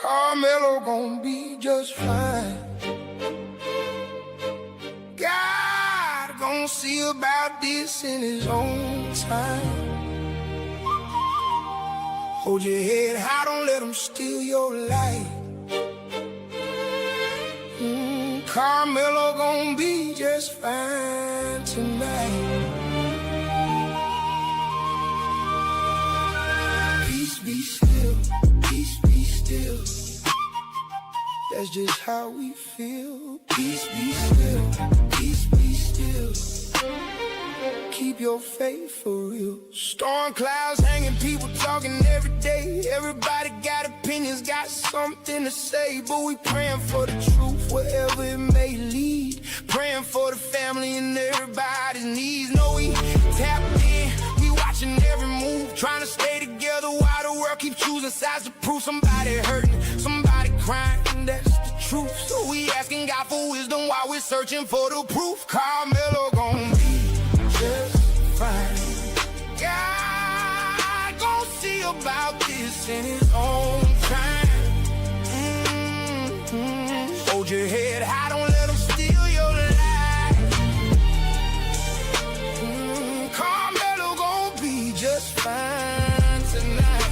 Karmelo gon' be just fine. God gon' see about this in his own time. Hold your head high, don't let him steal your light. Karmelo gon' be just fine tonight. Peace be still, peace be still. That's just how we feel. Peace be still, peace be still. Keep your faith for real. Storm clouds hanging, people talking every day. Everybody got opinions, got something to say. But we praying for the truth wherever it may lead. Praying for the family and everybody's needs. Know we tapped in, we watching every move. Trying to stay together while the world keeps choosing sides to prove somebody hurting, somebody crying. That's the truth. So we asking God for wisdom while we're searching for the proof. Karmelo gon' be just fine. God gon' see about this in his own time. Hold your head high, don't let him steal your life. Karmelo gon' be just fine tonight.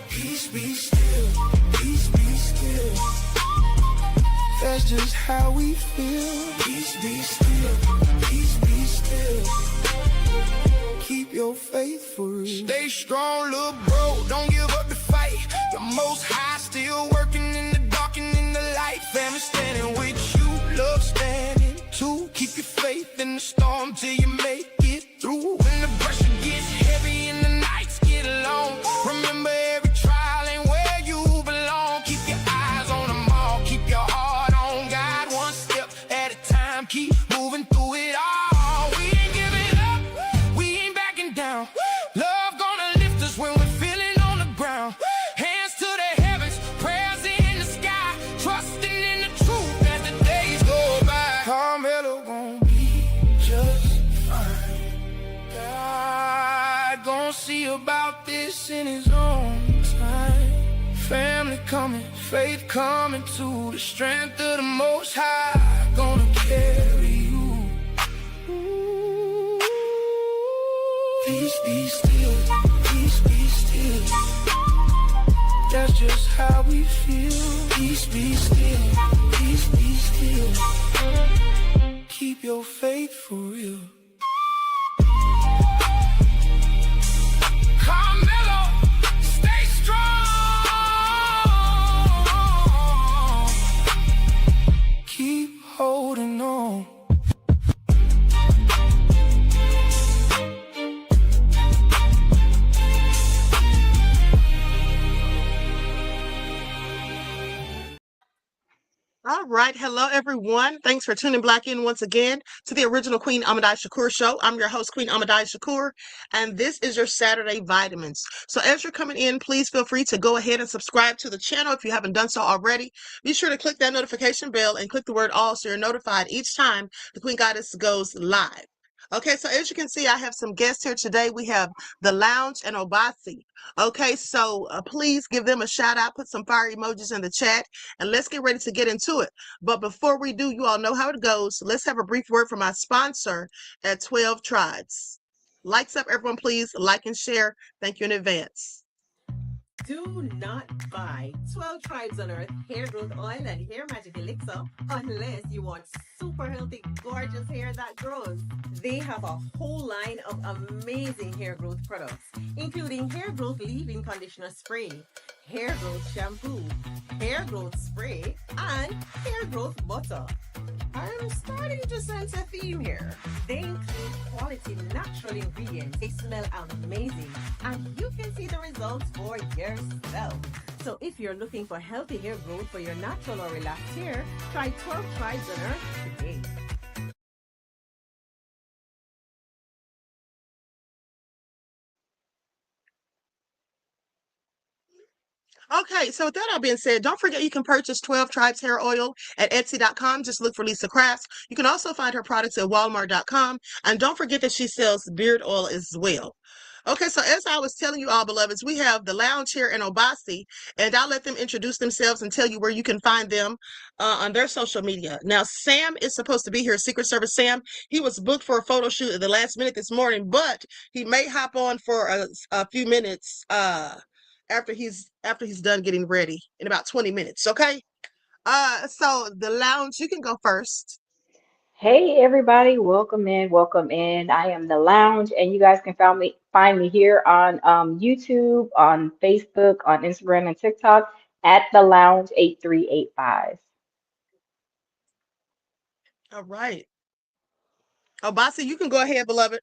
Peace be still, peace be still. That's just how we feel. Peace be still, peace be still. Keep your faith for real. Stay strong, little bro, don't give up the fight. The Most High still working in the dark and in the light. Family standing with you, love standing too. Keep your faith in the storm till you make it through. When the pressure gets heavy and the nights get long, remember every trial ain't where you belong. Keep your eyes on them all, keep your heart on God. One step at a time, keep moving through it all. We ain't giving up, we ain't backing down. Love gonna lift us when we're feeling on the ground. Hands to the heavens, prayers in the sky, trusting in the truth as the days go by. Karmelo gon' be just fine. God gon' see about this in his own time. Family coming, faith coming too. The strength of the Most High gonna carry you. Peace be still, peace be still. That's just how we feel. Peace be still, peace be still. Keep your faith for real. Karmelo, stay strong. Keep holding on. All right. Hello, everyone. Thanks for tuning back in once again to the original Queen Amadai Shakur show. I'm your host, Queen Amadai Shakur, and this is your Saturday Vitamins. So as you're coming in, please feel free to go ahead and subscribe to the channel if you haven't done so already. Be sure to click that notification bell and click the word all so you're notified each time the Queen Goddess goes live. Okay, so as you can see, I have some guests here today. We have The Lounge and Obasi. Okay, so please give them a shout out, put some fire emojis in the chat, and let's get ready to get into it. But before we do, you all know how it goes. Let's have a brief word from my sponsor at 12 Tribes. Lights up, everyone, please. Like and share. Thank you in advance. Do not buy 12 Tribes on Earth hair growth oil and hair magic elixir unless you want super healthy, gorgeous hair that grows. They have a whole line of amazing hair growth products, including hair growth leave-in conditioner spray, hair growth shampoo, hair growth spray, and hair growth butter. I'm starting to sense a theme here. They include quality natural ingredients. They smell amazing, and you can see the results for yourself. So if you're looking for healthy hair growth for your natural or relaxed hair, try 12 Tribes on Earth today. Okay, so with that all being said, don't forget you can purchase 12 Tribes hair oil at Etsy.com. Just look for Lisa Crafts. You can also find her products at Walmart.com. And don't forget that she sells beard oil as well. Okay, so as I was telling you all, beloveds, we have the lounge here in Obasi, and I'll let them introduce themselves and tell you where you can find them on their social media. Now, Sam is supposed to be here, Secret Service Sam. He was booked for a photo shoot at the last minute this morning, but he may hop on for a few minutes after he's done getting ready in about 20 minutes. Okay. So the lounge, you can go first. Hey everybody, welcome in, welcome in. I am the Lounge, and you guys can find me here on YouTube, on Facebook, on Instagram and TikTok at the Lounge 8385. All right. Obasi, you can go ahead, beloved.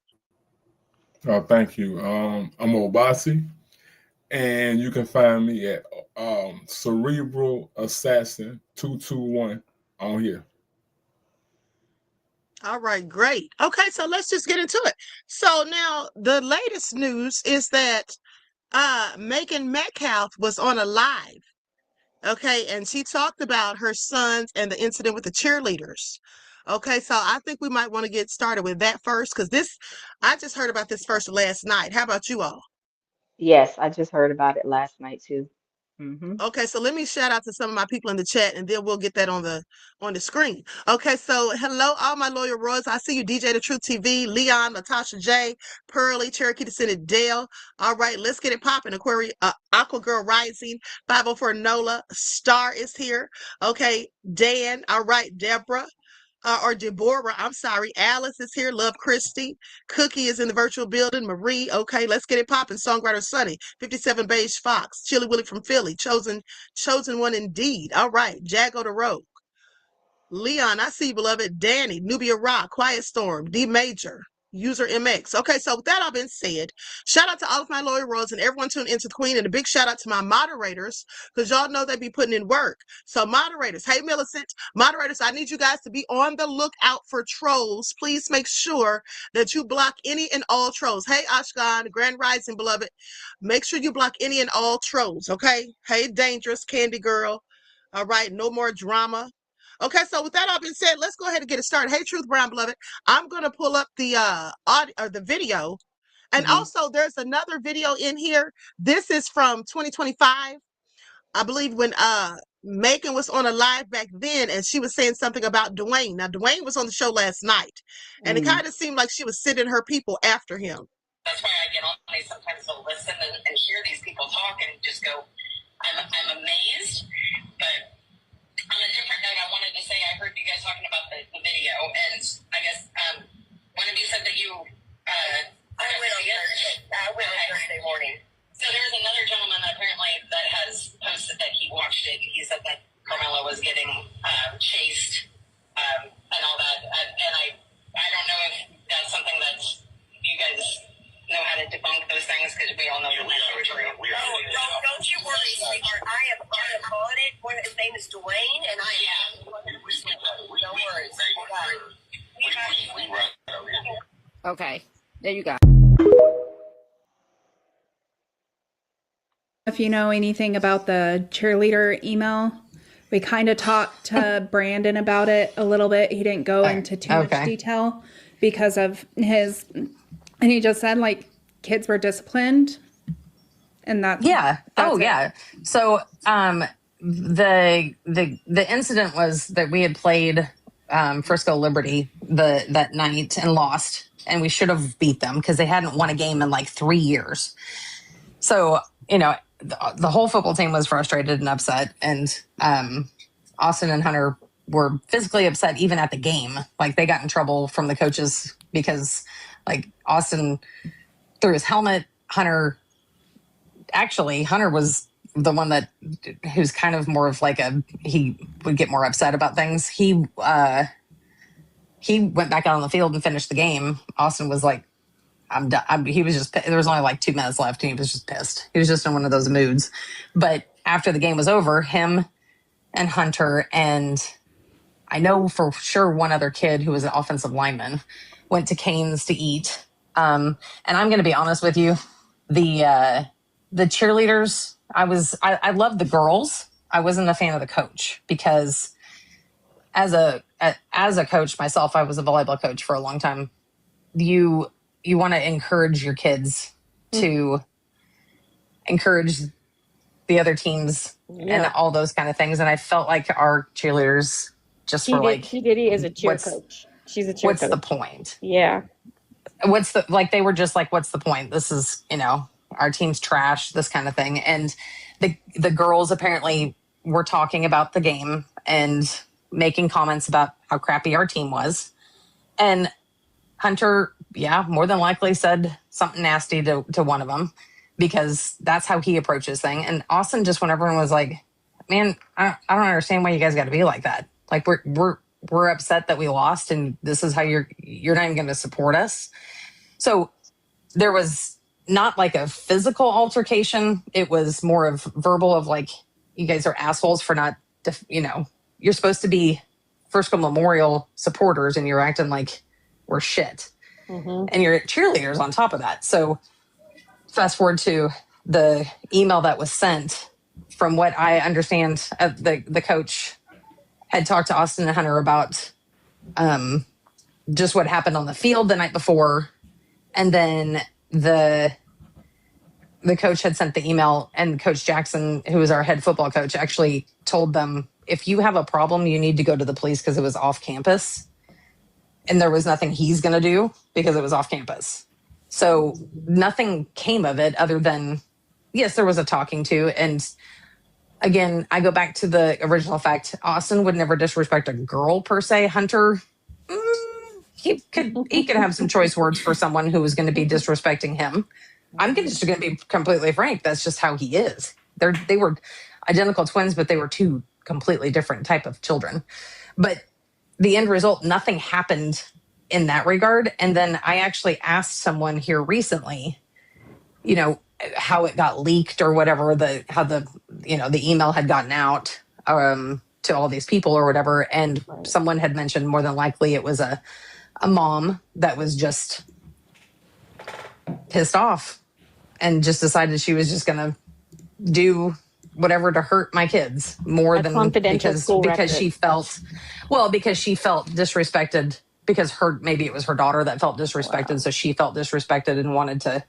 Thank you. I'm Obasi, and you can find me at Cerebral Assassin 221 on here. All right, great. Okay, so let's just get into it. So now the latest news is that Megan Metcalf was on a live, okay, and she talked about her sons and the incident with the cheerleaders. Okay, so I think we might want to get started with that first because I just heard about this first last night. How about you all? Yes, I just heard about it last night too. Hmm. Okay, so let me shout out to some of my people in the chat, and then we'll get that on the screen. Okay, so hello, all my loyal royals. I see you, DJ The Truth TV, Leon, Natasha J, Pearly, Cherokee Descendant Dale. All right, let's get it popping. Aqua Girl Rising, 504 Nola, Star is here. Okay, Dan. All right, Deborah. Or Deborah, I'm sorry. Alice is here. Love Christy. Cookie is in the virtual building. Marie, okay, let's get it popping. Songwriter Sunny, 57 Beige Fox. Chili Willie from Philly. Chosen one indeed. All right. Jago the Rogue. Leon, I see you, beloved. Danny, Nubia Rock, Quiet Storm, D Major, User MX. Okay, so with that all been said, shout out to all of my loyal royals and everyone tuned into the Queen, and a big shout out to my moderators because y'all know they be putting in work. So moderators, hey Millicent, moderators, I need you guys to be on the lookout for trolls. Please make sure that you block any and all trolls. Hey Ashkan, Grand Rising, beloved, make sure you block any and all trolls. Okay. Hey Dangerous Candy Girl. All right, no more drama. Okay, so with that all being said, let's go ahead and get it started. Hey, Truth Brown, beloved, I'm gonna pull up the audio or the video, and Hmm. also there's another video in here. This is from 2025, I believe, when Megan was on a live back then, and she was saying something about Dwayne. Now, Dwayne was on the show last night, and it Mm. kind of seemed like she was sending her people after him. That's why I get on. I sometimes will listen and hear these people talk and just go, I'm amazed, but. On a different note, I wanted to say I heard you guys talking about the video, and I guess one of you said that you. I went on Thursday morning. So there's another gentleman apparently that has posted that he watched it. He said that Karmelo was getting chased and all that, and I don't know if that's something that you guys know how to debunk those things because we all know that that's true. Don't you worry, sweetheart. I am on it. His name is Dwayne, and I am. No worries. Okay, there you go. If you know anything about the cheerleader email, we kind of talked to Brandon about it a little bit. He didn't go into too much detail because of his, and he just said like kids were disciplined, and that's yeah. So the incident was that we had played Frisco Liberty that night and lost, and we should have beat them because they hadn't won a game in like 3 years. So the whole football team was frustrated and upset, and Austin and Hunter were physically upset even at the game. Like they got in trouble from the coaches because like Austin threw his helmet. Hunter was the one who's kind of more of like he would get more upset about things. He went back out on the field and finished the game. Austin was like, I'm done. He was just, there was only like 2 minutes left and he was just pissed. He was just in one of those moods. But after the game was over, him and Hunter and I know for sure one other kid who was an offensive lineman went to Cane's to eat. And I'm going to be honest with you, the cheerleaders, I loved the girls. I wasn't a fan of the coach because as a coach myself, I was a volleyball coach for a long time. You want to encourage your kids to encourage the other teams and all those kind of things. And I felt like our cheerleaders just were like, P. Diddy is a cheer coach. She's a cheer what's coach. the point? Yeah. They were just like, what's the point? This is, our team's trash, this kind of thing. And the girls apparently were talking about the game and making comments about how crappy our team was. And Hunter, more than likely said something nasty to one of them, because that's how he approaches things. And Austin just, when everyone was like, man, I don't understand why you guys got to be like that. Like, we're upset that we lost, and this is how you're not even going to support us. So there was not like a physical altercation. It was more of verbal, of like, you guys are assholes for not, you're supposed to be First School Memorial supporters, and you're acting like we're shit. Mm-hmm. And you're cheerleaders on top of that. So fast forward to the email that was sent. From what I understand, the coach had talked to Austin and Hunter about just what happened on the field the night before. And then the coach had sent the email, and Coach Jackson, who is our head football coach, actually told them, if you have a problem, you need to go to the police, because it was off campus. And there was nothing he's going to do because it was off campus. So nothing came of it other than, yes, there was a talking to. And again, I go back to the original fact. Austin would never disrespect a girl per se. Hunter, he could have some choice words for someone who was going to be disrespecting him. I'm just going to be completely frank. That's just how he is. They were identical twins, but they were two completely different type of children. But the end result, nothing happened in that regard. And then I actually asked someone here recently, how it got leaked or whatever, how the email had gotten out to all these people or whatever. And someone had mentioned more than likely it was a mom that was just pissed off and just decided she was just going to do whatever to hurt my kids more than because she felt disrespected, because maybe it was her daughter that felt disrespected. Wow. So she felt disrespected and wanted to.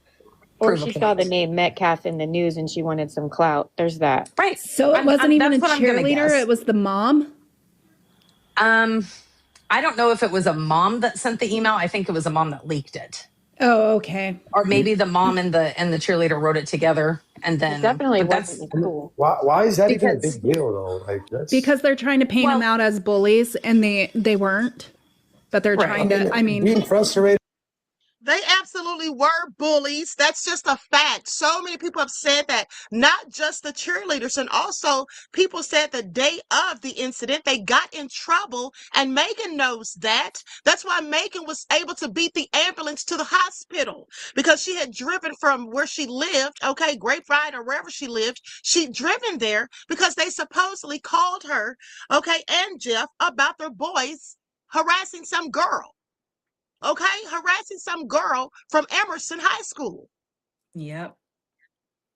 Or she saw the name Metcalf in the news and she wanted some clout. There's that. Right. So it wasn't even a cheerleader. It was the mom. I don't know if it was a mom that sent the email. I think it was a mom that leaked it. Oh, okay. Or maybe the mom and the cheerleader wrote it together, and then it definitely wasn't cool. Why is that even a big deal though? Like, because they're trying to paint them out as bullies, and they weren't. But they're trying to. Being frustrated. They absolutely were bullies. That's just a fact. So many people have said that, not just the cheerleaders, and also people said the day of the incident, they got in trouble, and Megan knows that. That's why Megan was able to beat the ambulance to the hospital, because she had driven from where she lived, Grapevine or wherever she lived. She'd driven there because they supposedly called her, and Jeff, about their boys harassing some girl. Harassing some girl from Emerson High School. Yep.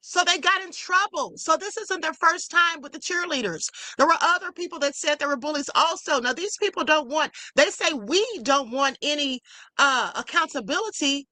So they got in trouble. So this isn't their first time with the cheerleaders. There were other people that said they were bullies also. Now, these people they say we don't want any accountability.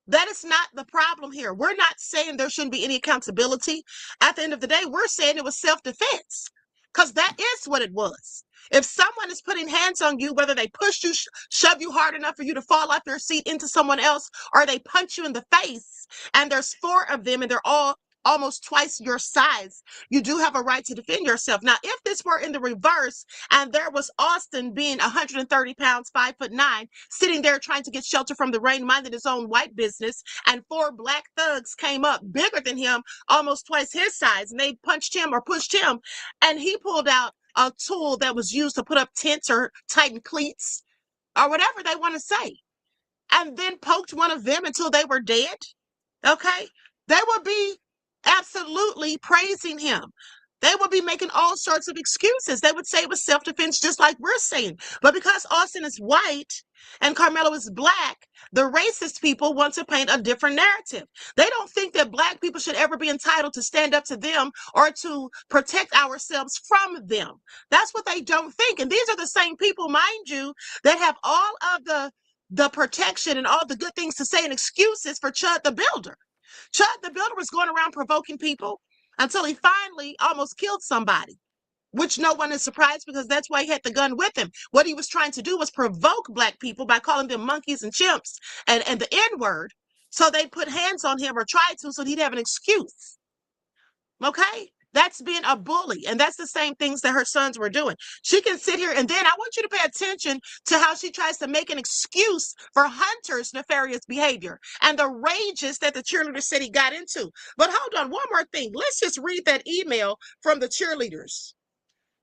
That is not the problem here. We're not saying there shouldn't be any accountability. At the end of the day, we're saying it was self-defense, because that is what it was. If someone is putting hands on you, whether they push you, shove you hard enough for you to fall off your seat into someone else, or they punch you in the face, and there's 4 of them and they're all almost twice your size, you do have a right to defend yourself. Now, if this were in the reverse, and there was Austin being 130 pounds, 5'9", sitting there trying to get shelter from the rain, minding his own white business, and 4 black thugs came up bigger than him, almost twice his size, and they punched him or pushed him, and he pulled out a tool that was used to put up tents or tighten cleats or whatever they want to say, and then poked one of them until they were dead, they would be absolutely praising him. They would be making all sorts of excuses. They would say it was self-defense, just like we're saying. But because Austin is white and Karmelo is black, the racist people want to paint a different narrative. They don't think that black people should ever be entitled to stand up to them or to protect ourselves from them. That's what they don't think. And these are the same people, mind you, that have all of the protection and all the good things to say and excuses for Chud the Builder. Chud the Builder was going around provoking people until he finally almost killed somebody, which no one is surprised because that's why he had the gun with him. What he was trying to do was provoke Black people by calling them monkeys and chimps and the N-word, so they put hands on him or tried to, so he'd have an excuse. Okay? That's being a bully. And that's the same things that her sons were doing. She can sit here, and then I want you to pay attention to how she tries to make an excuse for Hunter's nefarious behavior and the rages that the cheerleader said he got into. But hold on, one more thing. Let's just read that email from the cheerleaders,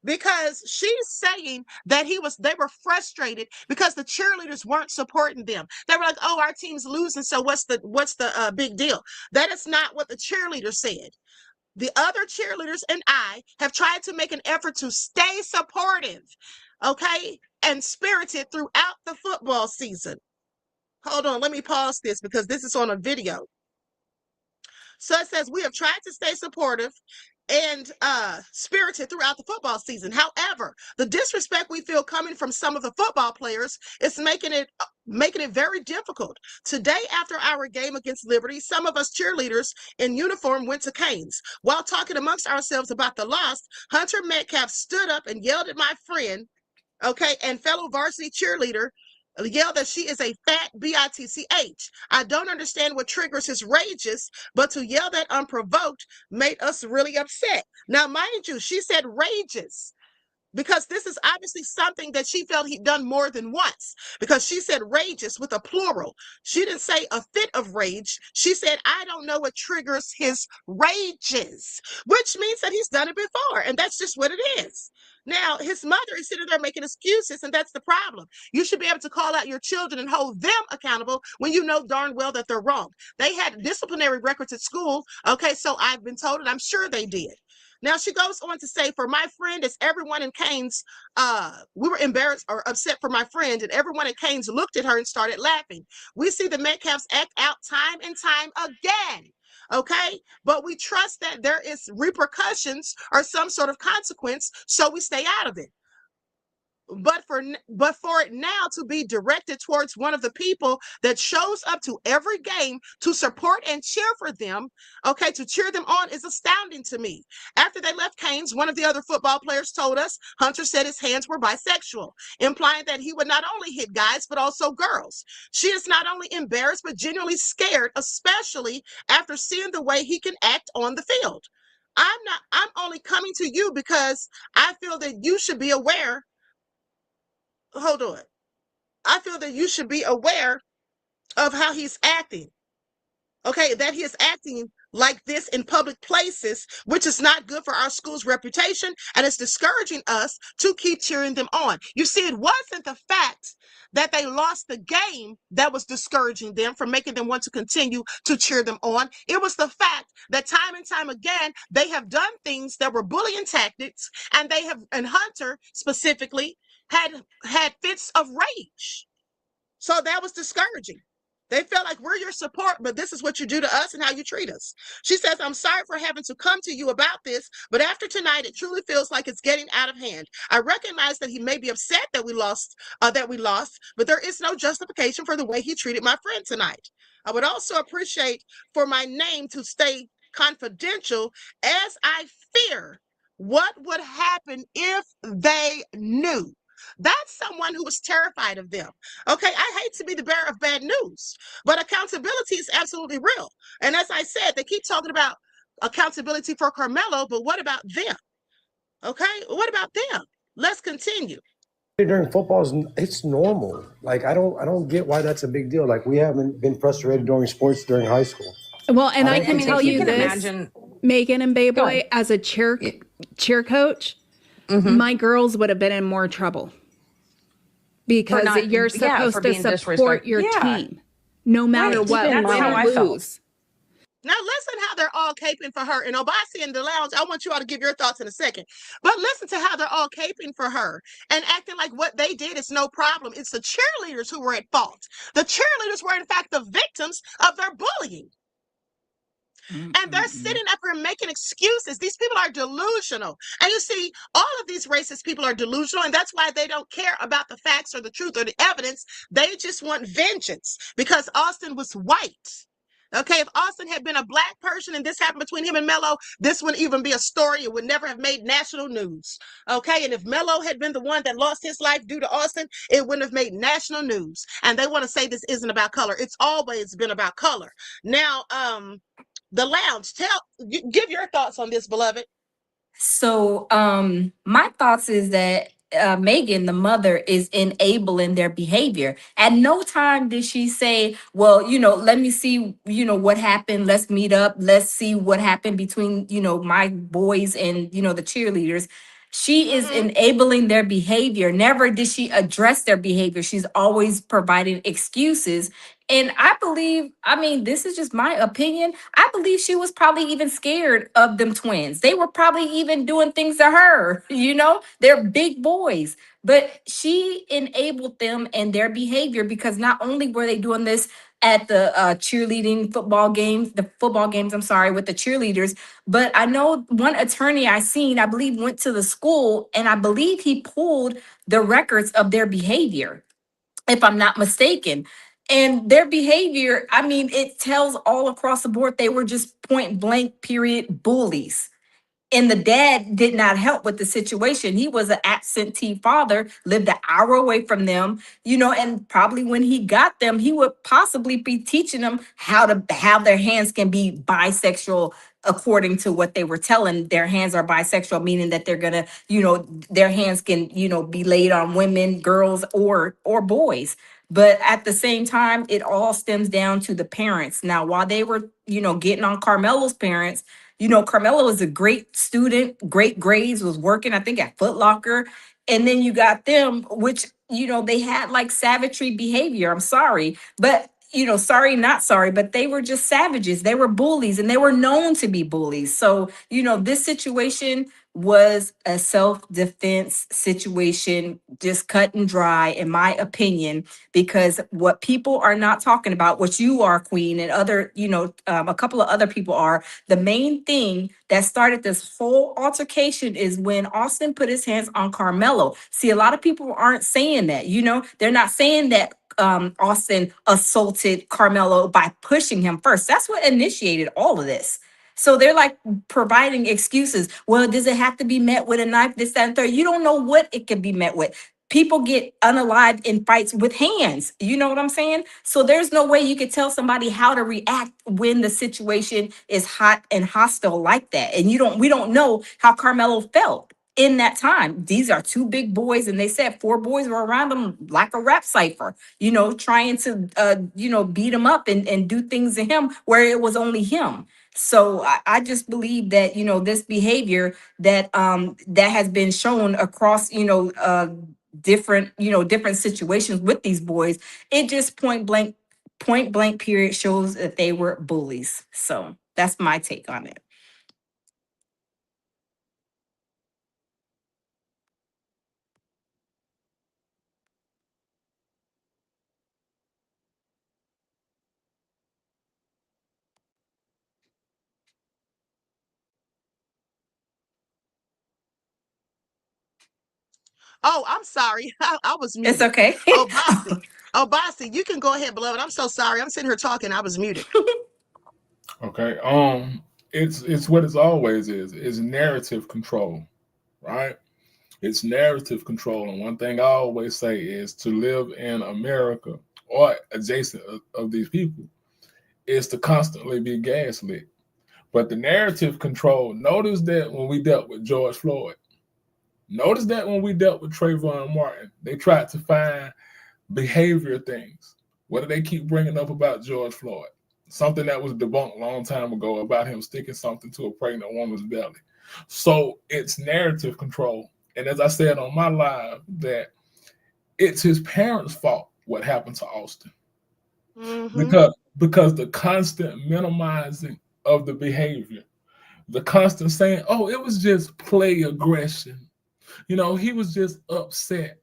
because she's saying that they were frustrated because the cheerleaders weren't supporting them. They were like, oh, our team's losing, so what's the big deal? That is not what the cheerleader said. The other cheerleaders and I have tried to make an effort to stay supportive, okay, and spirited throughout the football season. Hold on, let me pause this because this is on a video. So it says, we have tried to stay supportive and spirited throughout the football season. However, the disrespect we feel coming from some of the football players is making it very difficult. Today, after our game against Liberty, some of us cheerleaders in uniform went to Canes. While talking amongst ourselves about the loss, Hunter Metcalf stood up and yelled at my friend, okay, and fellow varsity cheerleader, yelled that she is a fat bitch. I don't understand what triggers his rages, but to yell that unprovoked made us really upset. Now, mind you, she said rages, because this is obviously something that she felt he'd done more than once, because she said rages with a plural. She didn't say a fit of rage. She said, I don't know what triggers his rages, which means that he's done it before, and that's just what it is. Now, his mother is sitting there making excuses, and that's the problem. You should be able to call out your children and hold them accountable when you know darn well that they're wrong. They had disciplinary records at school, okay, so I've been told, and I'm sure they did. Now, she goes on to say, for my friend, as everyone in Canes, we were embarrassed or upset for my friend, and everyone at Canes looked at her and started laughing. We see the Metcalfs act out time and time again. Okay, but we trust that there is repercussions or some sort of consequence, so we stay out of it. But for it now to be directed towards one of the people that shows up to every game to support and cheer for them, okay, to cheer them on, is astounding to me. After they left Canes, one of the other football players told us Hunter said his hands were bisexual, implying that he would not only hit guys but also girls. She is not only embarrassed but genuinely scared, especially after seeing the way he can act on the field. I'm only coming to you because I feel that you should be aware. Hold on. I feel that you should be aware of how he's acting. Okay, that he is acting like this in public places, which is not good for our school's reputation, and it's discouraging us to keep cheering them on. You see, it wasn't the fact that they lost the game that was discouraging them from making them want to continue to cheer them on. It was the fact that time and time again, they have done things that were bullying tactics, and and Hunter specifically, had fits of rage. So that was discouraging. They felt like we're your support, but this is what you do to us and how you treat us. She says, I'm sorry for having to come to you about this, but after tonight, it truly feels like it's getting out of hand. I recognize that he may be upset that we lost, but there is no justification for the way he treated my friend tonight. I would also appreciate for my name to stay confidential, as I fear what would happen if they knew. That's someone who was terrified of them. Okay, I hate to be the bearer of bad news, but accountability is absolutely real. And as I said, they keep talking about accountability for Karmelo, but what about them? Okay, what about them? Let's continue. During football, it's normal. Like I don't get why that's a big deal. Like we haven't been frustrated during sports during high school. Well, and I can tell you this, Megan and Bayboy, as a cheer coach, my girls would have been in more trouble because you're supposed to support your team no matter what, win or lose. Now listen how they're all caping for her. And Obasi in the lounge, I want you all to give your thoughts in a second. But listen to how they're all caping for her and acting like what they did is no problem. It's the cheerleaders who were at fault. The cheerleaders were, in fact, the victims of their bullying. And they're sitting up here making excuses. These people are delusional. And you see, all of these racist people are delusional, and that's why they don't care about the facts or the truth or the evidence. They just want vengeance because Austin was white. Okay, if Austin had been a black person and this happened between him and Melo, this wouldn't even be a story. It would never have made national news. Okay, and if Melo had been the one that lost his life due to Austin, it wouldn't have made national news. And they want to say this isn't about color. It's always been about color. Now, the lounge, give your thoughts on this, beloved. So, my thoughts is that Megan, the mother, is enabling their behavior. At no time did she say, "Well, let me see, what happened. Let's meet up. Let's see what happened between, my boys and the cheerleaders." She is enabling their behavior. Never did she address their behavior. She's always providing excuses. And I believe, I mean, this is just my opinion. I believe she was probably even scared of them twins. They were probably even doing things to her, they're big boys. But she enabled them and their behavior because not only were they doing this at the football games, I'm sorry, with the cheerleaders, but I know one attorney I seen, I believe, went to the school and I believe he pulled the records of their behavior, if I'm not mistaken. And their behavior, I mean, it tells all across the board they were just point blank, period, bullies. And the dad did not help with the situation. He was an absentee father, lived an hour away from them, and probably when he got them, he would possibly be teaching them how their hands can be bisexual according to what they were telling. Their hands are bisexual, meaning that they're gonna, their hands can, be laid on women, girls, or boys. But at the same time, it all stems down to the parents. Now, while they were, getting on Carmelo's parents, Carmelo was a great student, great grades, was working, I think, at Foot Locker. And then you got them, which, they had like savagery behavior. I'm sorry. But, sorry, not sorry, but they were just savages. They were bullies and they were known to be bullies. So, this situation was a self-defense situation, just cut and dry, in my opinion, because what people are not talking about, what you are, Queen, and other, a couple of other people are, the main thing that started this whole altercation is when Austin put his hands on Carmelo. See, a lot of people aren't saying that, they're not saying that Austin assaulted Carmelo by pushing him first. That's what initiated all of this. So they're like providing excuses. Well, does it have to be met with a knife, this, that, and third? You don't know what it could be met with. People get unalived in fights with hands. You know what I'm saying? So there's no way you could tell somebody how to react when the situation is hot and hostile like that. And we don't know how Carmelo felt in that time. These are two big boys, and they said 4 boys were around them like a rap cipher, trying to beat him up and do things to him where it was only him. So I just believe that, this behavior that that has been shown across, different situations with these boys, it just point blank period shows that they were bullies. So that's my take on it. Oh, I'm sorry. I was It's muted. okay. Oh, Bossy. Oh, Bossy, you can go ahead, beloved. I'm so sorry. I'm sitting here talking. I was muted. Okay. It's what it's always is. It's narrative control, right? It's narrative control. And one thing I always say is to live in America or adjacent of these people is to constantly be gaslit. But the narrative control, notice that when we dealt with George Floyd, notice that when we dealt with Trayvon Martin, they tried to find behavior things. What do they keep bringing up about George Floyd? Something that was debunked a long time ago about him sticking something to a pregnant woman's belly. So it's narrative control. And as I said on my live, that it's his parents' fault what happened to Austin. Because the constant minimizing of the behavior, the constant saying, oh, it was just play aggression. He was just upset.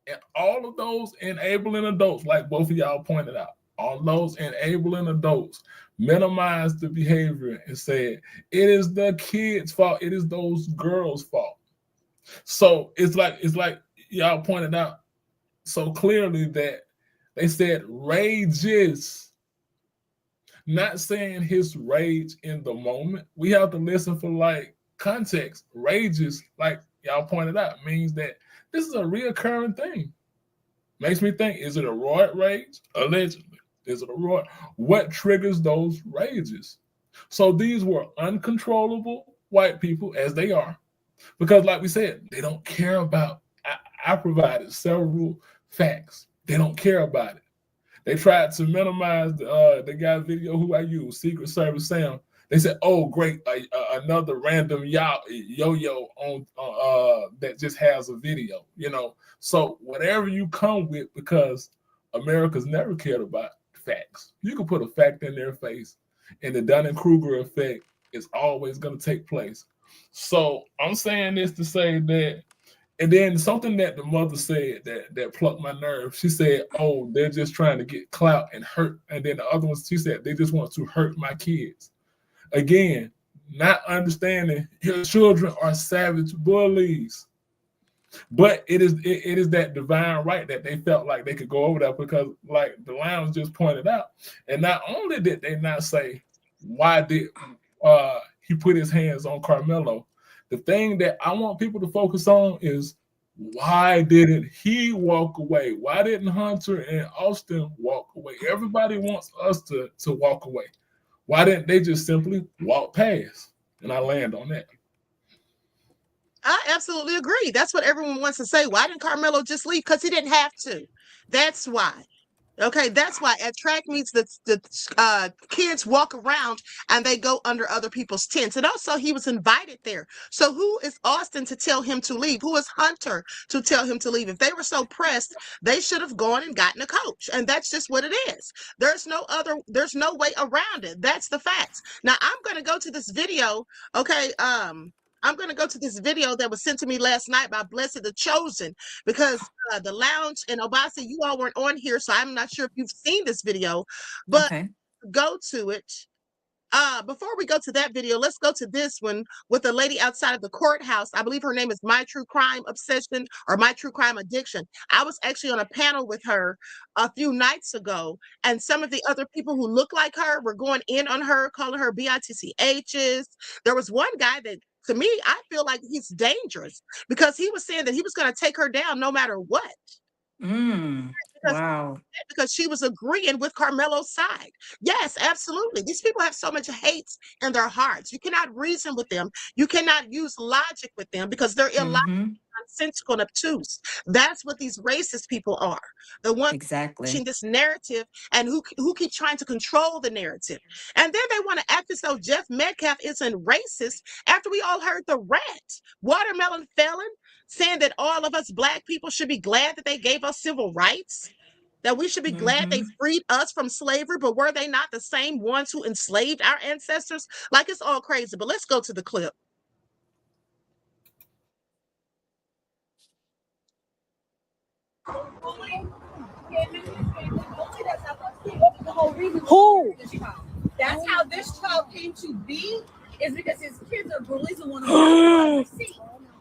And all of those enabling adults, like both of y'all pointed out, all those enabling adults minimized the behavior and said, it is the kids' fault. It is those girls' fault. So it's like y'all pointed out so clearly that they said rages. Not saying his rage in the moment. We have to listen for like context. Rages, like y'all pointed out, means that this is a reoccurring thing. Makes me think, is it a roid rage? Allegedly. Is it a roid? What triggers those rages? So these were uncontrollable white people, as they are, because like we said, they don't care about, I provided several facts. They don't care about it. They tried to minimize the guy video who I use, Secret Service Sam. They said, "Oh, great, another random yo-yo on that just has a video." So whatever you come with, because America's never cared about facts. You can put a fact in their face, and the Dunning-Kruger effect is always going to take place. So I'm saying this to say that. And then something that the mother said that plucked my nerve. She said, "Oh, they're just trying to get clout and hurt." And then the other ones, she said, "They just want to hurt my kids." Again, not understanding your children are savage bullies. But it is that divine right that they felt like they could go over that, because, like the Lions just pointed out, and not only did they not say, why did he put his hands on Karmelo, the thing that I want people to focus on is, why didn't he walk away? Why didn't Hunter and Austin walk away? Everybody wants us to walk away. Why didn't they just simply walk past? And I land on that. I absolutely agree. That's what everyone wants to say. Why didn't Karmelo just leave? Because he didn't have to. That's why. Okay, that's why at track meets the kids walk around and they go under other people's tents. And also he was invited there. So who is Austin to tell him to leave? Who is Hunter to tell him to leave? If they were so pressed, they should have gone and gotten a coach. And that's just what it is. There's no way around it. That's the facts. Now I'm gonna go to this video. Okay, I'm going to go to this video that was sent to me last night by Blessed the Chosen, because the lounge and Obasi, you all weren't on here, so I'm not sure if you've seen this video, but Okay. go to it. Before we go to that video, let's go to this one with a lady outside of the courthouse. I believe her name is My True Crime Obsession or My True Crime Addiction. I was actually on a panel with her a few nights ago, and some of the other people who look like her were going in on her, calling her BITCHs. There was one guy that, to me, I feel like he's dangerous, because he was saying that he was going to take her down no matter what. Wow. Because she was agreeing with Karmelo's side. Yes, absolutely. These people have so much hate in their hearts. You cannot reason with them. You cannot use logic with them, because they're illogical, nonsensical, and obtuse. That's what these racist people are. The ones pushing this narrative, and who keep trying to control the narrative. And then they want to act as though Jeff Metcalf isn't racist after we all heard the rat, watermelon felon, saying that all of us Black people should be glad that they gave us civil rights, that we should be glad they freed us from slavery, but were they not the same ones who enslaved our ancestors? Like, it's all crazy. But let's go to the clip. Who? That's how this child came to be, is because his kids are bullies and want to see.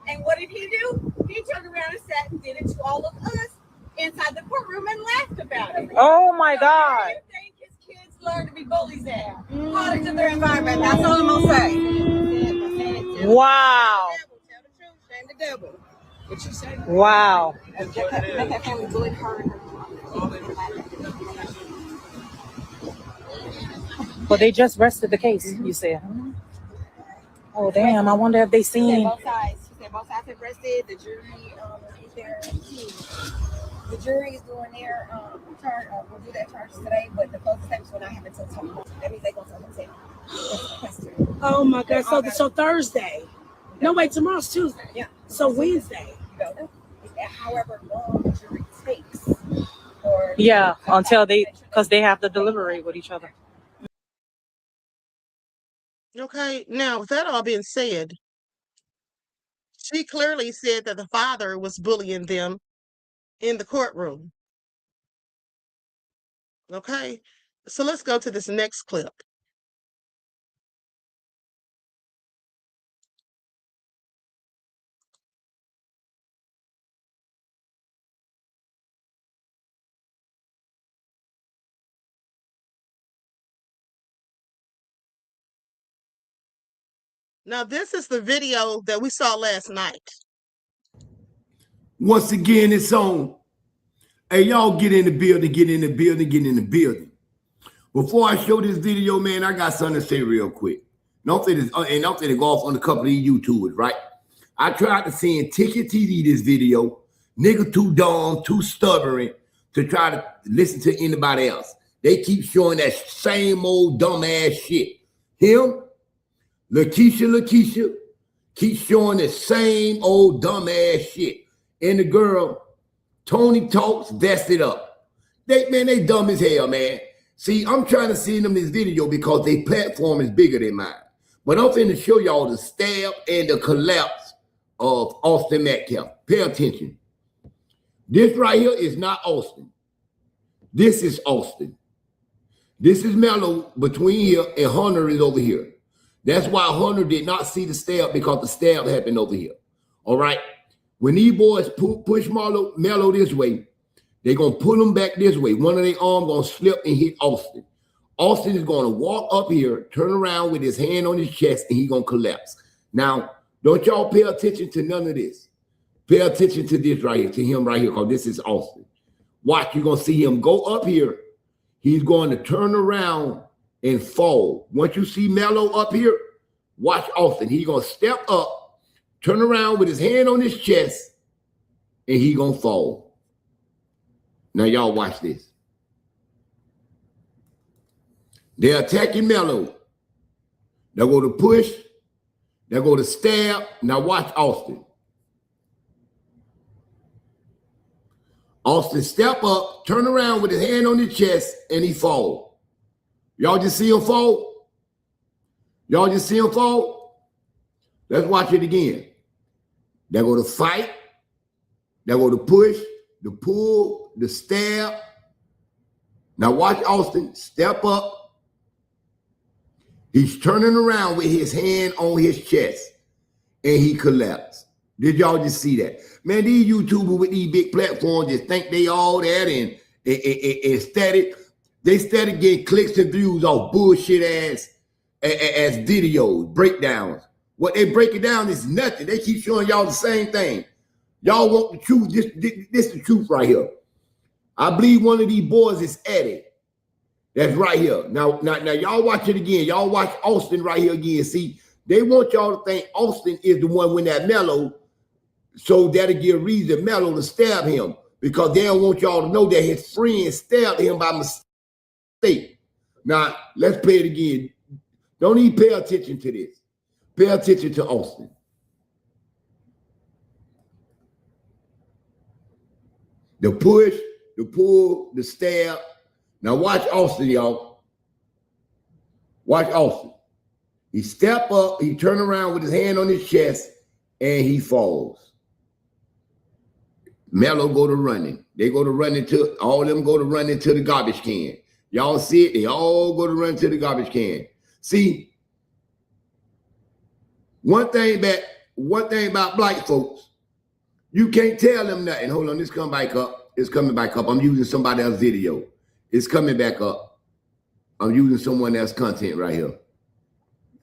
And what did he do? He turned around and sat and did it to all of us inside the courtroom and laughed about it. Oh my God. I think his kids learn to be bullies there. According to their environment. That's all I'm going to say. Wow. Tell the truth, shame the devil. What you say? Wow. That family bullied her. Well, they just rested the case, you said. Oh, damn. I wonder if they seen. Both sides. She said both sides have rested. The jury is there. The jury is doing their charge. Will do their charges today, but the closing statements will not happen until tomorrow. That means they're going to tell them. Oh my God! So Thursday. No, wait. Tomorrow's Tuesday. Yeah. So Wednesday. However long the jury takes. Yeah, until because they have to deliberate with each other. Okay, now with that all being said, she clearly said that the father was bullying them in the courtroom. Okay, so let's go to this next clip. Now, this is the video that we saw last night. Once again, it's on. Hey, y'all get in the building, get in the building, get in the building. Before I show this video, man, I got something to say real quick. Don't say this, and I'm going to go off on a couple of these YouTubers, right? I tried to send Ticket TV this video. Nigga too dumb, too stubborn to try to listen to anybody else. They keep showing that same old dumb ass shit. Him, Lakeisha, keep showing the same old dumb ass shit. And the girl, Tony Talks, vested up. They dumb as hell, man. See, I'm trying to send them this video because their platform is bigger than mine. But I'm finna show y'all the stab and the collapse of Austin Metcalf. Pay attention. This right here is not Austin. This is Austin. This is Melo between here, and Hunter is over here. That's why Hunter did not see the stab, because the stab happened over here. All right? When these boys push Melo this way, they're going to pull him back this way. One of their arms going to slip and hit Austin. Austin is going to walk up here, turn around with his hand on his chest, and he's going to collapse. Now, don't y'all pay attention to none of this. Pay attention to this right here, to him right here, because this is Austin. Watch, you're going to see him go up here. He's going to turn around and fall. Once you see Melo up here, watch Austin. He's going to step up, turn around with his hand on his chest, and he's going to fall. Now, y'all watch this. They're attacking Melo. They'll go to push. They'll go to stab. Now, watch Austin. Austin step up, turn around with his hand on his chest, and he fall. Y'all just see him fall? Y'all just see him fall? Let's watch it again. They go to fight. They go to push, the pull, the stab. Now watch Austin step up. He's turning around with his hand on his chest, and he collapsed. Did y'all just see that? Man, these YouTubers with these big platforms just think they all that and static. They started getting clicks and views off bullshit ass videos, breakdowns. What they break it down is nothing. They keep showing y'all the same thing. Y'all want the truth. This is the truth right here. I believe one of these boys is Eddie. That's right here. Now, y'all watch it again. Y'all watch Austin right here again. See, they want y'all to think Austin is the one when that Melo, so that'll give reason Melo to stab him, because they don't want y'all to know that his friend stabbed him by mistake. Now, let's play it again. Don't even pay attention to this. Pay attention to Austin. The push, the pull, the stab. Now watch Austin, y'all. Watch Austin. He step up, he turn around with his hand on his chest, and he falls. Melo go to running. They go to running to, all of them go to running to the garbage can. Y'all see it? They all go to run to the garbage can. See, one thing about black folks, you can't tell them nothing. Hold on, this come back up. It's coming back up. I'm using somebody else's video. It's coming back up. I'm using someone else's content right here.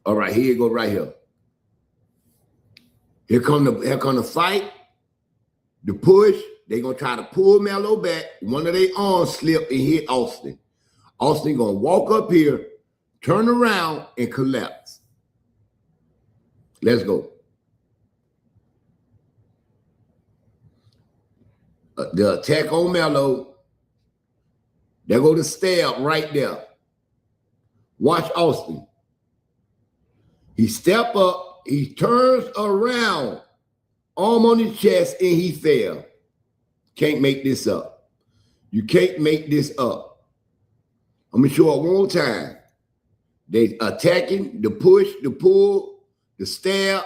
All right, here you go right here. Here come the fight, the push. They're going to try to pull Melo back. One of their arms slipped and hit Austin. Austin going to walk up here, turn around, and collapse. Let's go. The attack on Melo. They go to stab right there. Watch Austin. He step up, he turns around, arm on his chest, and he fell. Can't make this up. You can't make this up. I'm gonna show it one more time. They attacking, the push, the pull, the stab.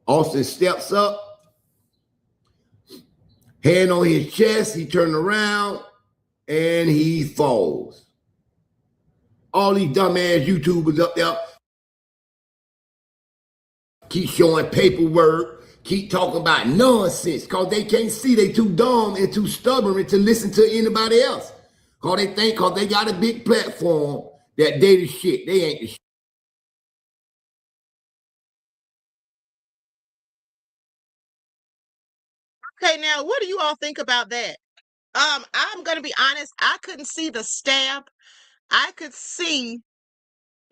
Austin steps up, hand on his chest, he turned around, and he falls. All these dumbass YouTubers up there keep showing paperwork, keep talking about nonsense, because they can't see. They too dumb and too stubborn to listen to anybody else. Because they think because they got a big platform that they the shit. They ain't the shit. Okay, now what do you all think about that? I'm gonna be honest, I couldn't see the stab. I could see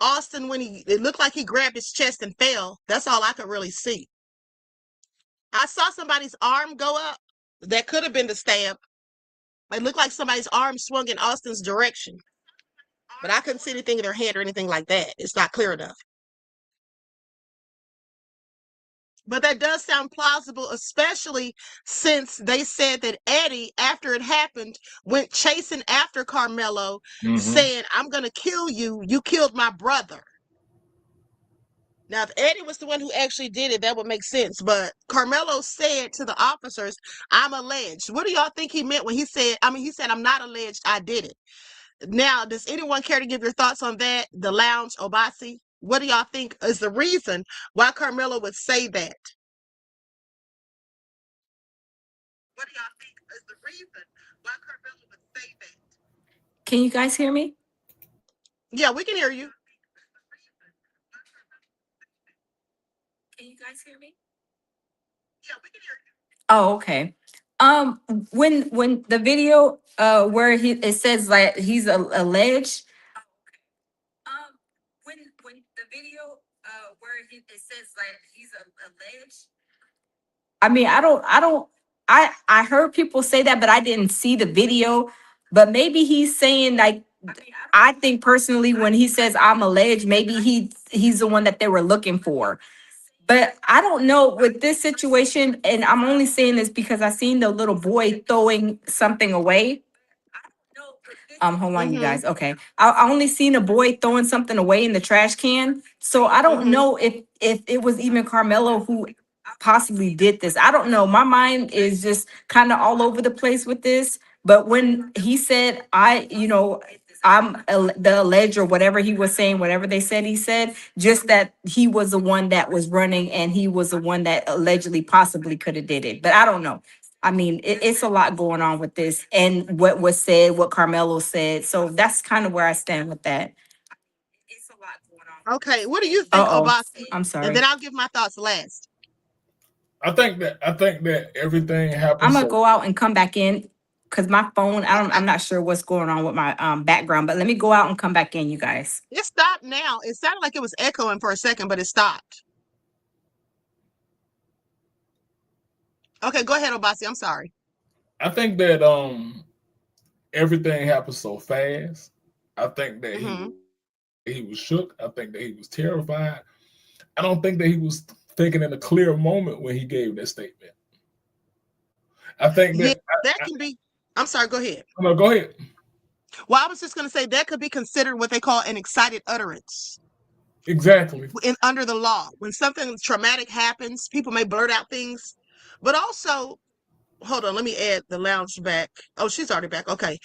Austin when it looked like he grabbed his chest and fell. That's all I could really see. I saw somebody's arm go up. That could have been the stab. It looked like somebody's arm swung in Austin's direction. But I couldn't see anything in their hand or anything like that. It's not clear enough. But that does sound plausible, especially since they said that Eddie, after it happened, went chasing after Karmelo, saying, I'm going to kill you. You killed my brother. Now, if Eddie was the one who actually did it, that would make sense. But Karmelo said to the officers, I'm alleged. What do y'all think he meant when he said, he said, I'm not alleged, I did it. Now, does anyone care to give your thoughts on that? The Lounge, Obasi? What do y'all think is the reason why Karmelo would say that? What do y'all think is the reason why Karmelo would say that? Can you guys hear me? Yeah, we can hear you. Can you guys hear me? Yeah, we can hear you. Oh, okay. When the video where it says like he's alleged. When the video where it says like he's alleged. I heard people say that, but I didn't see the video. But maybe he's saying like, I think personally when he says I'm alleged, maybe he's the one that they were looking for. But I don't know with this situation, and I'm only saying this because I seen the little boy throwing something away. Hold on, you guys. Okay. I only seen a boy throwing something away in the trash can. So I don't know if it was even Karmelo who possibly did this. I don't know. My mind is just kind of all over the place with this. But when he said, the alleged or whatever he was saying, whatever they said, he said just that he was the one that was running and he was the one that allegedly possibly could have did it. But I don't know. I mean, it's a lot going on with this and what was said, what Karmelo said. So that's kind of where I stand with that. It's a lot going on. Okay, what do you think, Obasi? I'm sorry. And then I'll give my thoughts last. I think that everything happens. I'm gonna go out and come back in because my phone, I'm not sure what's going on with my background, but let me go out and come back in, you guys. It stopped now. It sounded like it was echoing for a second, but it stopped. Okay, go ahead, Obasi. I'm sorry. I think that everything happened so fast. I think that he was shook. I think that he was terrified. I don't think that he was thinking in a clear moment when he gave that statement. I think that that can be. I'm sorry. Go ahead. No, go ahead. Well, I was just going to say that could be considered what they call an excited utterance. Exactly. Under the law, when something traumatic happens, people may blurt out things, but also, hold on, let me add the Lounge back. Oh, she's already back. Okay.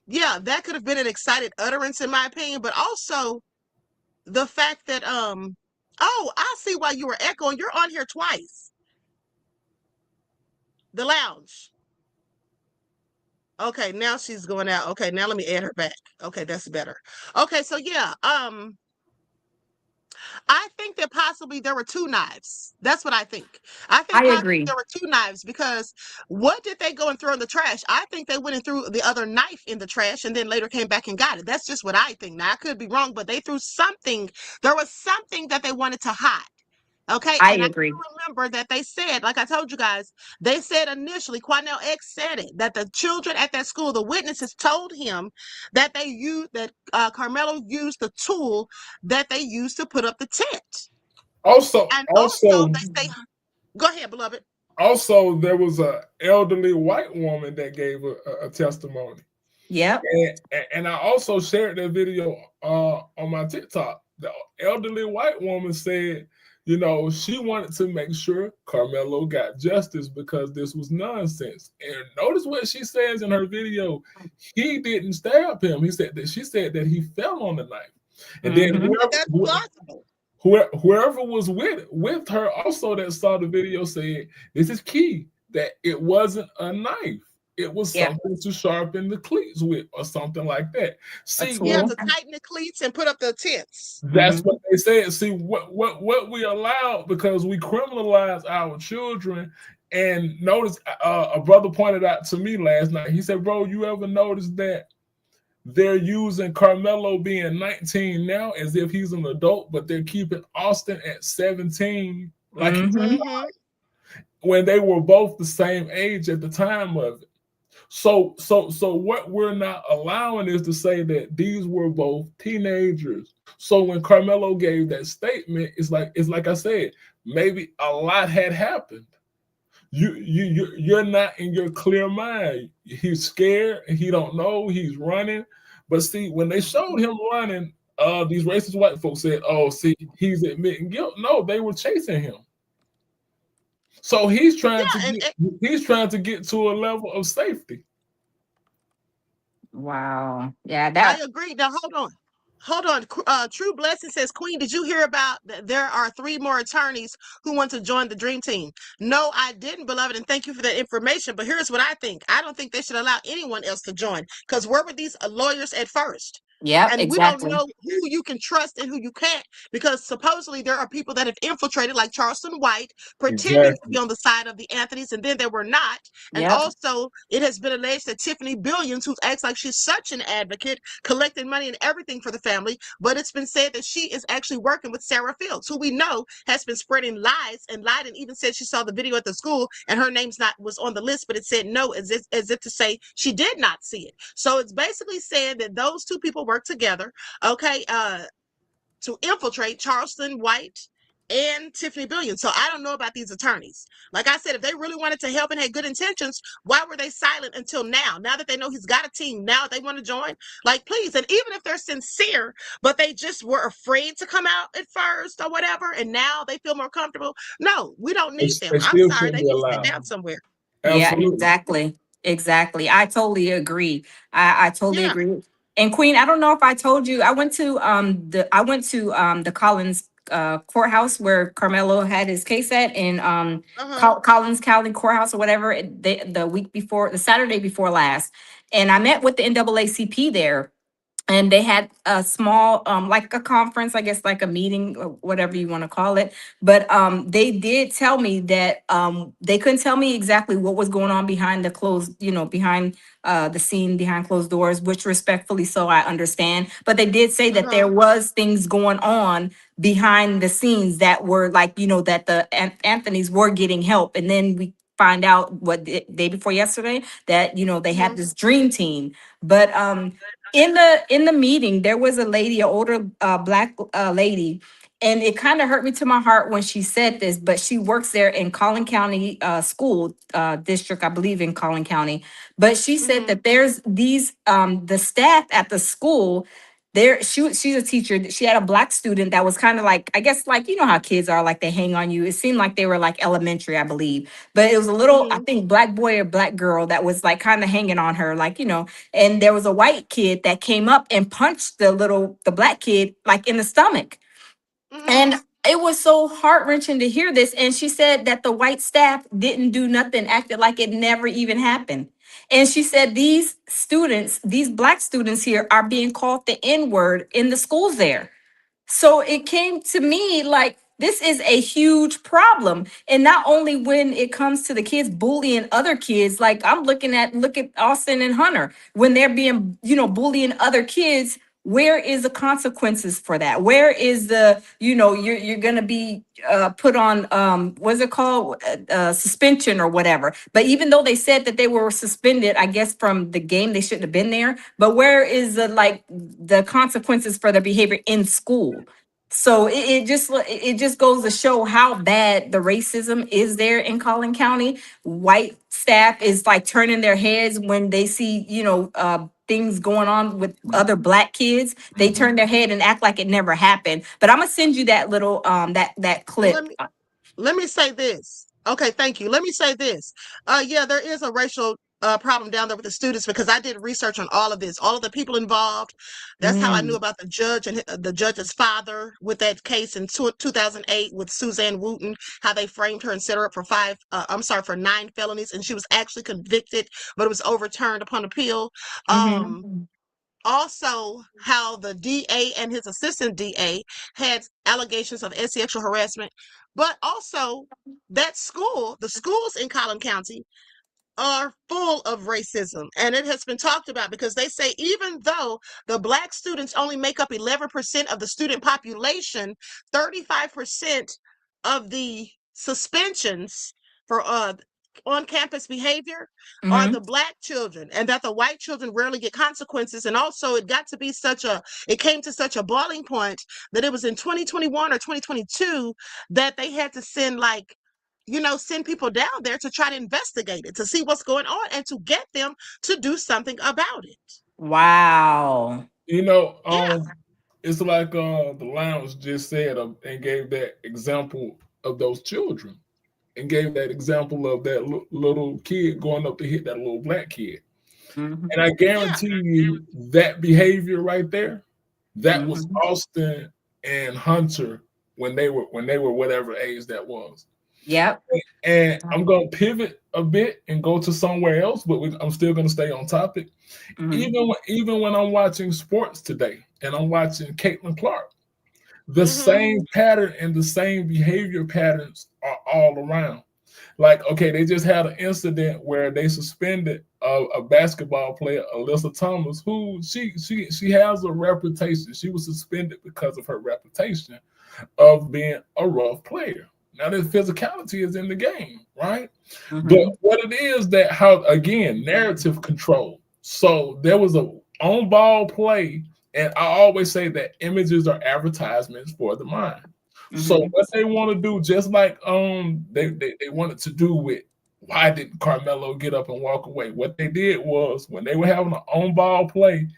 Yeah, that could have been an excited utterance in my opinion, but also the fact that, oh, I see why you were echoing. You're on here twice. The Lounge. Okay, now she's going out. Okay, now let me add her back. Okay, that's better. Okay, so yeah, I think that possibly there were two knives. That's what I think. I agree. There were two knives because what did they go and throw in the trash? I think they went and threw the other knife in the trash and then later came back and got it. That's just what I think. Now, I could be wrong, but they threw something. There was something that they wanted to hide. Okay. I agree. I remember that they said, like I told you guys, they said initially, Quanell X said it, that the children at that school, the witnesses told him that Karmelo used the tool that they used to put up the tent. Also, they say, go ahead, beloved. Also, there was an elderly white woman that gave a testimony. Yeah. And I also shared that video on my TikTok. The elderly white woman said, she wanted to make sure Karmelo got justice because this was nonsense. And notice what she says in her video. He didn't stab him. She said that he fell on the knife. And then whoever was with her also that saw the video said, this is key, that it wasn't a knife. It was something to sharpen the cleats with or something like that. See, to tighten the cleats and put up the tents. That's what they said. See, what we allow, because we criminalize our children And notice a brother pointed out to me last night. He said, "Bro, you ever notice that they're using Karmelo being 19 now as if he's an adult, but they're keeping Austin at 17 like he's when they were both the same age at the time of it." So what we're not allowing is to say that these were both teenagers. So when Karmelo gave that statement, it's like I said, maybe a lot had happened. You're not in your clear mind. He's scared. He don't know. He's running. But see, when they showed him running, these racist white folks said, "Oh, see, he's admitting guilt." No, they were chasing him. So he's trying to get to a level of safety. Wow. Yeah, I agree. Now hold on. True Blessing says, Queen, did you hear about that? There are 3 more attorneys who want to join the Dream Team. No, I didn't, beloved, and thank you for that information. But here's what I think. I don't think they should allow anyone else to join, because where were these lawyers at first? Yep, And we don't exactly. know who you can trust and who you can't, because supposedly there are people that have infiltrated, like Charleston White, pretending to be on the side of the Anthonys, and then they were not. And Yep. also, it has been alleged that Tiffany Billions, who acts like she's such an advocate, collecting money and everything for the family, but it's been said that she is actually working with Sarah Fields, who we know has been spreading lies and lied, and even said she saw the video at the school and her name's was on the list, but it said no, as if to say she did not see it. So it's basically saying that those 2 people work together, okay, to infiltrate Charleston White and Tiffany Billions. So I don't know about these attorneys. Like I said, if they really wanted to help and had good intentions, why were they silent until now? Now that they know he's got a team, now they want to join, like, please. And even if they're sincere, but they just were afraid to come out at first or whatever, and now they feel more comfortable. No, we don't need them. I'm sorry, they need to sit down somewhere. Yeah, exactly. I totally agree. I totally Yeah. agree. And Queen, I don't know if I told you, I went to the Collins courthouse where Karmelo had his case at in Collins County courthouse or whatever the week before, the Saturday before last. And I met with the NAACP there. And they had a small like a conference, I guess, like a meeting or whatever you want to call it. But they did tell me that they couldn't tell me exactly what was going on behind the closed, behind the scene, behind closed doors, which respectfully so I understand. But they did say that there was things going on behind the scenes that were like, that the Anthony's were getting help. And then we find out what day before yesterday that they had this dream team. But in the meeting, there was a lady, an older black lady, and it kind of hurt me to my heart when she said this. But she works there in Collin County school district, I believe, in Collin County. But she said that there's these the staff at the school. She's a teacher. She had a black student that was kind of like, I guess, like, how kids are, like they hang on you. It seemed like they were like elementary, I believe. But it was a little, I think, black boy or black girl that was like kind of hanging on her, like, and there was a white kid that came up and punched the black kid like in the stomach. And it was so heart-wrenching to hear this. And she said that the white staff didn't do nothing, acted like it never even happened. And she said these students, these black students here, are being called the N-word in the schools there. So it came to me like, this is a huge problem. And not only when it comes to the kids bullying other kids, like look at Austin and Hunter, when they're being, bullying other kids. Where is the consequences for that? Where is the, you're going to be put on, what's it called? Suspension or whatever. But even though they said that they were suspended, I guess from the game, they shouldn't have been there. But where is the consequences for their behavior in school? So it just goes to show how bad the racism is there in Collin County. White staff is like turning their heads when they see, things going on with other black kids. They turn their head and act like it never happened. But I'm gonna send you that little that clip. Let me say this. Okay, thank you. Let me say this. Yeah, there is a racial problem down there with the students, because I did research on all of this, all of the people involved. That's how I knew about the judge and the judge's father with that case in 2008 with Suzanne Wooten, how they framed her and set her up for for 9 felonies, and she was actually convicted, but it was overturned upon appeal. also how the DA and his assistant DA had allegations of sexual harassment, but also that the schools in Collin County are full of racism. And it has been talked about because they say even though the Black students only make up 11% of the student population, 35% of the suspensions for on-campus behavior are the Black children, and that the white children rarely get consequences. And also it came to such a boiling point that it was in 2021 or 2022 that they had to send send people down there to try to investigate it, to see what's going on, and to get them to do something about it. Wow. It's like the lounge just said and gave that example of those children, and gave that example of that little kid going up to hit that little Black kid. And I guarantee you that behavior right there, that was Austin and Hunter when they were whatever age that was. Yep. And I'm going to pivot a bit and go to somewhere else, but I'm still going to stay on topic. Even when I'm watching sports today and I'm watching Caitlin Clark, the same pattern and the same behavior patterns are all around. Like, okay, they just had an incident where they suspended a basketball player, Alyssa Thomas, who she has a reputation. She was suspended because of her reputation of being a rough player. Now, the physicality is in the game, right? But what it is that narrative control. So there was a on-ball play, and I always say that images are advertisements for the mind. So what they want to do, just like they wanted to do with why didn't Karmelo get up and walk away? What they did was when they were having an on-ball play,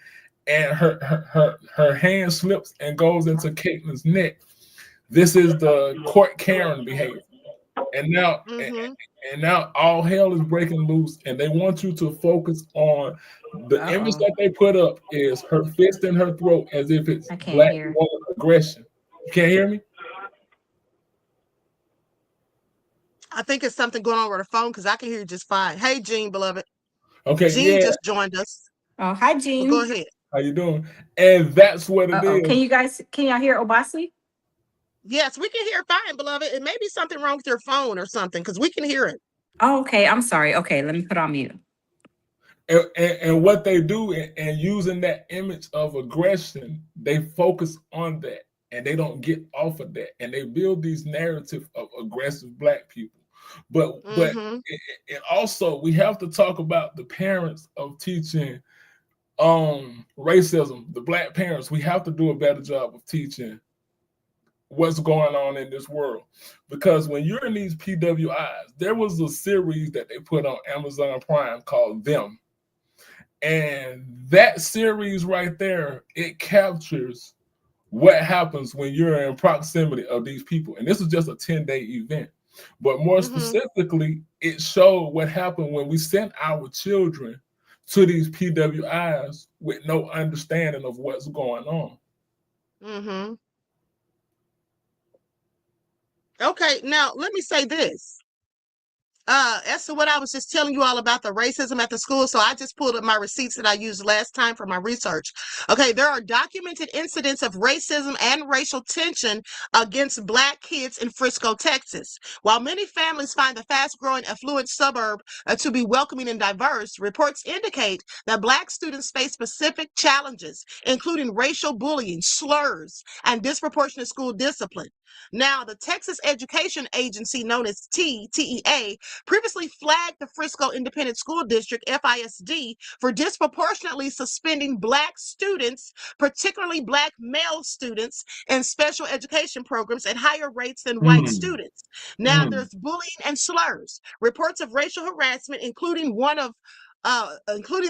and her hand slips and goes into Caitlin's neck. This is the court Karen behavior, and now and now all hell is breaking loose, and they want you to focus on the image that they put up is her fist in her throat as if it's Black woman aggression. You can't hear me? I think it's something going on with her phone because I can hear you just fine. Hey, Jean, beloved. Okay, Jean just joined us. Oh, hi, Jean. Well, go ahead. How you doing? And that's what it is. Can y'all hear Obasi? Yes, we can hear fine, beloved. It may be something wrong with your phone or something because we can hear it. Oh, okay. I'm sorry. Okay, let me put on mute. And what they do, and using that image of aggression, they focus on that, and they don't get off of that, and they build these narratives of aggressive Black people. But and also we have to talk about the parents of teaching racism. The Black parents, we have to do a better job of teaching what's going on in this world, because when you're in these PWIs, there was a series that they put on Amazon Prime called Them, and that series right there, it captures what happens when you're in proximity of these people. And this is just a 10-day event, but more specifically, it showed what happened when we sent our children to these PWIs with no understanding of what's going on. Okay, now let me say this. As to what I was just telling you all about the racism at the school, so I just pulled up my receipts that I used last time for my research. Okay, there are documented incidents of racism and racial tension against Black kids in Frisco, Texas. While many families find the fast-growing affluent suburb to be welcoming and diverse, reports indicate that Black students face specific challenges, including racial bullying, slurs, and disproportionate school discipline. Now, the Texas Education Agency, known as TEA, previously flagged the Frisco Independent School District, FISD, for disproportionately suspending Black students, particularly Black male students, in special education programs at higher rates than white students. Now, there's bullying and slurs. Reports of racial harassment, including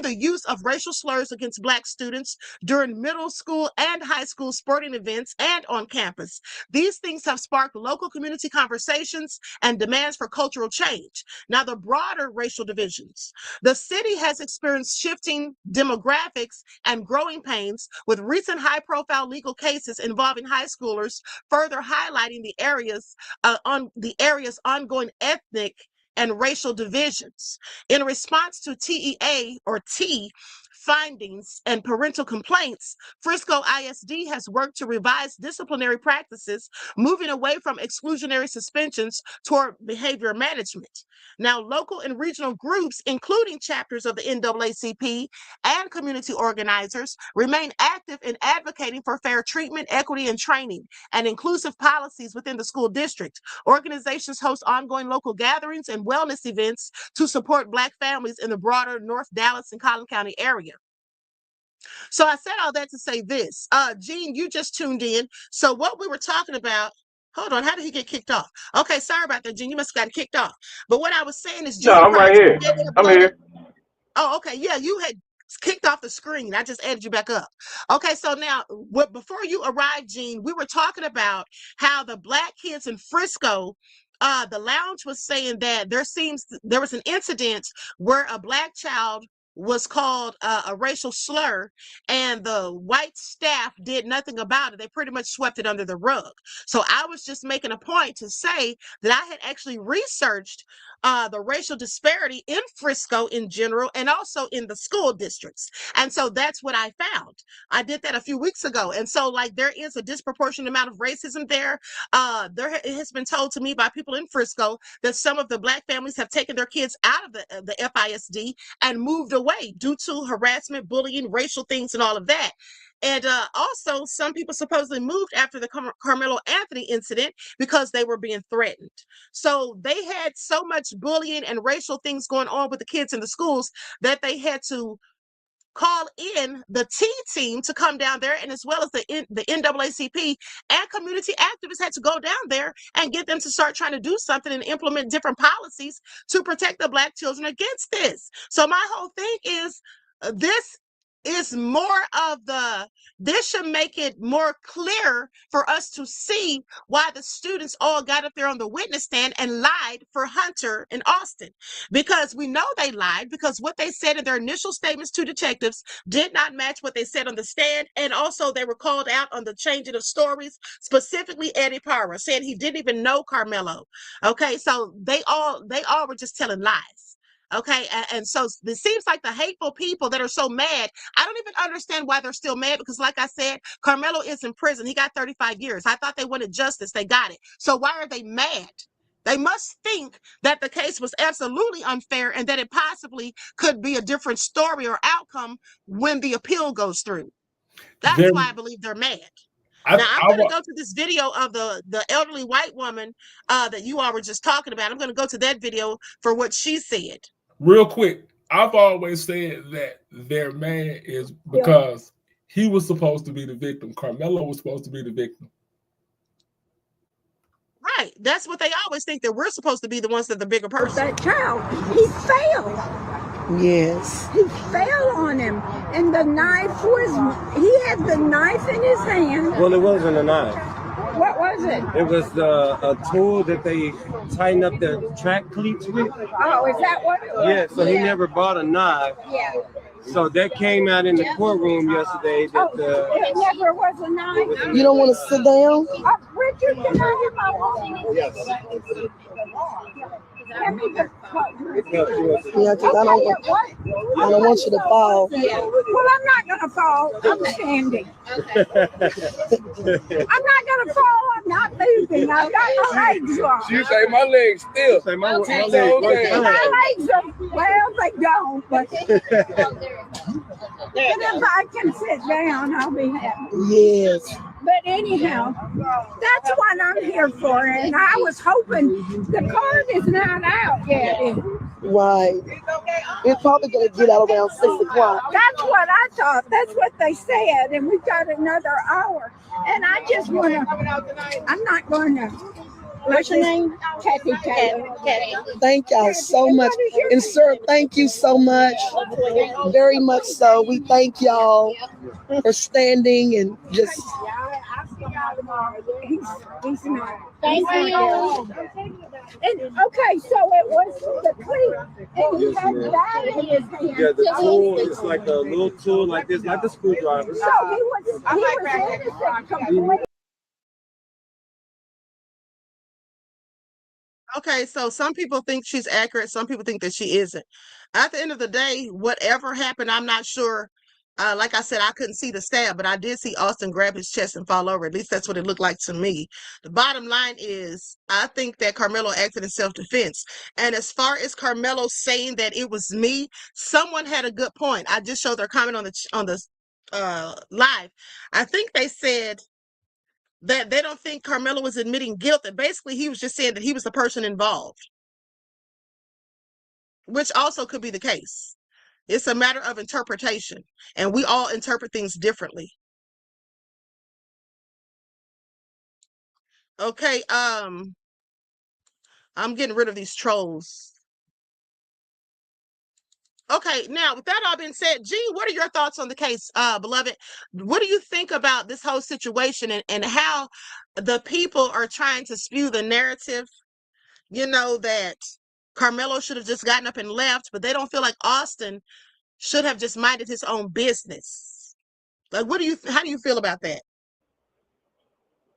the use of racial slurs against Black students during middle school and high school sporting events and on campus. These things have sparked local community conversations and demands for cultural change. Now, the broader racial divisions. The city has experienced shifting demographics and growing pains, with recent high-profile legal cases involving high schoolers further highlighting the area's ongoing ethnic and racial divisions. In response to TEA or T findings and parental complaints, Frisco ISD has worked to revise disciplinary practices, moving away from exclusionary suspensions toward behavior management. Now, local and regional groups, including chapters of the NAACP and community organizers, remain active in advocating for fair treatment, equity, and training, and inclusive policies within the school district. Organizations host ongoing local gatherings and wellness events to support Black families in the broader North Dallas and Collin County area. So I said all that to say this. Gene, you just tuned in. So what we were talking about, hold on, how did he get kicked off? Okay, sorry about that, Gene. You must have gotten kicked off. But what I was saying is, No, I'm right here. I'm here. Oh, okay. Yeah, you had kicked off the screen. I just added you back up. Okay, so now, before you arrived, Gene, we were talking about how the Black kids in Frisco, the lounge was saying that there was an incident where a Black child was called a racial slur, and the white staff did nothing about it. They pretty much swept it under the rug. So I was just making a point to say that I had actually researched the racial disparity in Frisco in general, and also in the school districts. And so that's what I found. I did that a few weeks ago. And so, like, there is a disproportionate amount of racism there. It has been told to me by people in Frisco that some of the Black families have taken their kids out of the FISD and moved away due to harassment, bullying, racial things, and all of that. And also, some people supposedly moved after the Karmelo Anthony incident because they were being threatened. So they had so much bullying and racial things going on with the kids in the schools that they had to call in the T team to come down there, and as well as the NAACP and community activists had to go down there and get them to start trying to do something and implement different policies to protect the Black children against this. So my whole thing is, this is more of this should make it more clear for us to see why the students all got up there on the witness stand and lied for Hunter and Austin. Because we know they lied, because what they said in their initial statements to detectives did not match what they said on the stand. And also they were called out on the changing of stories, specifically Eddie Parra, saying he didn't even know Karmelo. Okay, so they all were just telling lies. Okay, and so it seems like the hateful people that are so mad, I don't even understand why they're still mad, because like I said, Karmelo is in prison. He got 35 years. I thought they wanted justice. They got it. So why are they mad? They must think that the case was absolutely unfair and that it possibly could be a different story or outcome when the appeal goes through. That's why I believe they're mad. Now, I'm going to go to this video of the elderly white woman that you all were just talking about. I'm going to go to that video for what she said. Real quick, I've always said that their man is because he was supposed to be the victim. Karmelo was supposed to be the victim. Right. That's what they always think, that we're supposed to be the ones that are the bigger person. That child, he fell. Yes. He fell on him. And the knife he had the knife in his hand. Well, it wasn't a knife. What was it? It was a tool that they tighten up the track cleats with. Oh, is that what it was? Yeah, so he never bought a knife. Yeah. So that came out in the courtroom yesterday. That it never was a knife. You don't want to sit down? Richard, can I have my wallet? Yes. Yeah, because I don't want you to fall. Yeah. Well, I'm not going to fall. I'm standing. I'm not going to fall. I'm not moving. I've got my legs on. She say my legs still. Say my legs are, well, they don't. But if I can sit down, I'll be happy. Yes. But anyhow, that's what I'm here for. And I was hoping the card is not out yet. Right. It's probably going to get out around 6 o'clock. That's what I thought. That's what they said. And we've got another hour. And I just want to, I'm not going to. What's your name? Kathy Taylor. Thank y'all so much. And sir, thank you so much. Very much so. We thank y'all for standing and just. He's not. Thank you. And okay, so it was the cleat. And he had that in his hand. Yeah, the tool is like a little tool like this, like the screwdriver. So he was innocent completely. Okay, so some people think she's accurate, some people think that she isn't. At the end of the day, whatever happened, I'm not sure. Like I said, I couldn't see the stab, but I did see Austin grab his chest and fall over. At least that's what it looked like to me. The bottom line is, I think that Karmelo acted in self-defense. And as far as Karmelo saying that it was me, someone had a good point. I just showed their comment on the live. I think they said that they don't think Karmelo was admitting guilt, that basically he was just saying that he was the person involved, which also could be the case. It's a matter of interpretation, and we all interpret things differently. Okay, I'm getting rid of these trolls. Okay, now with that all being said, G, what are your thoughts on the case, beloved? What do you think about this whole situation and how the people are trying to spew the narrative, that Karmelo should have just gotten up and left, but they don't feel like Austin should have just minded his own business? Like, how do you feel about that?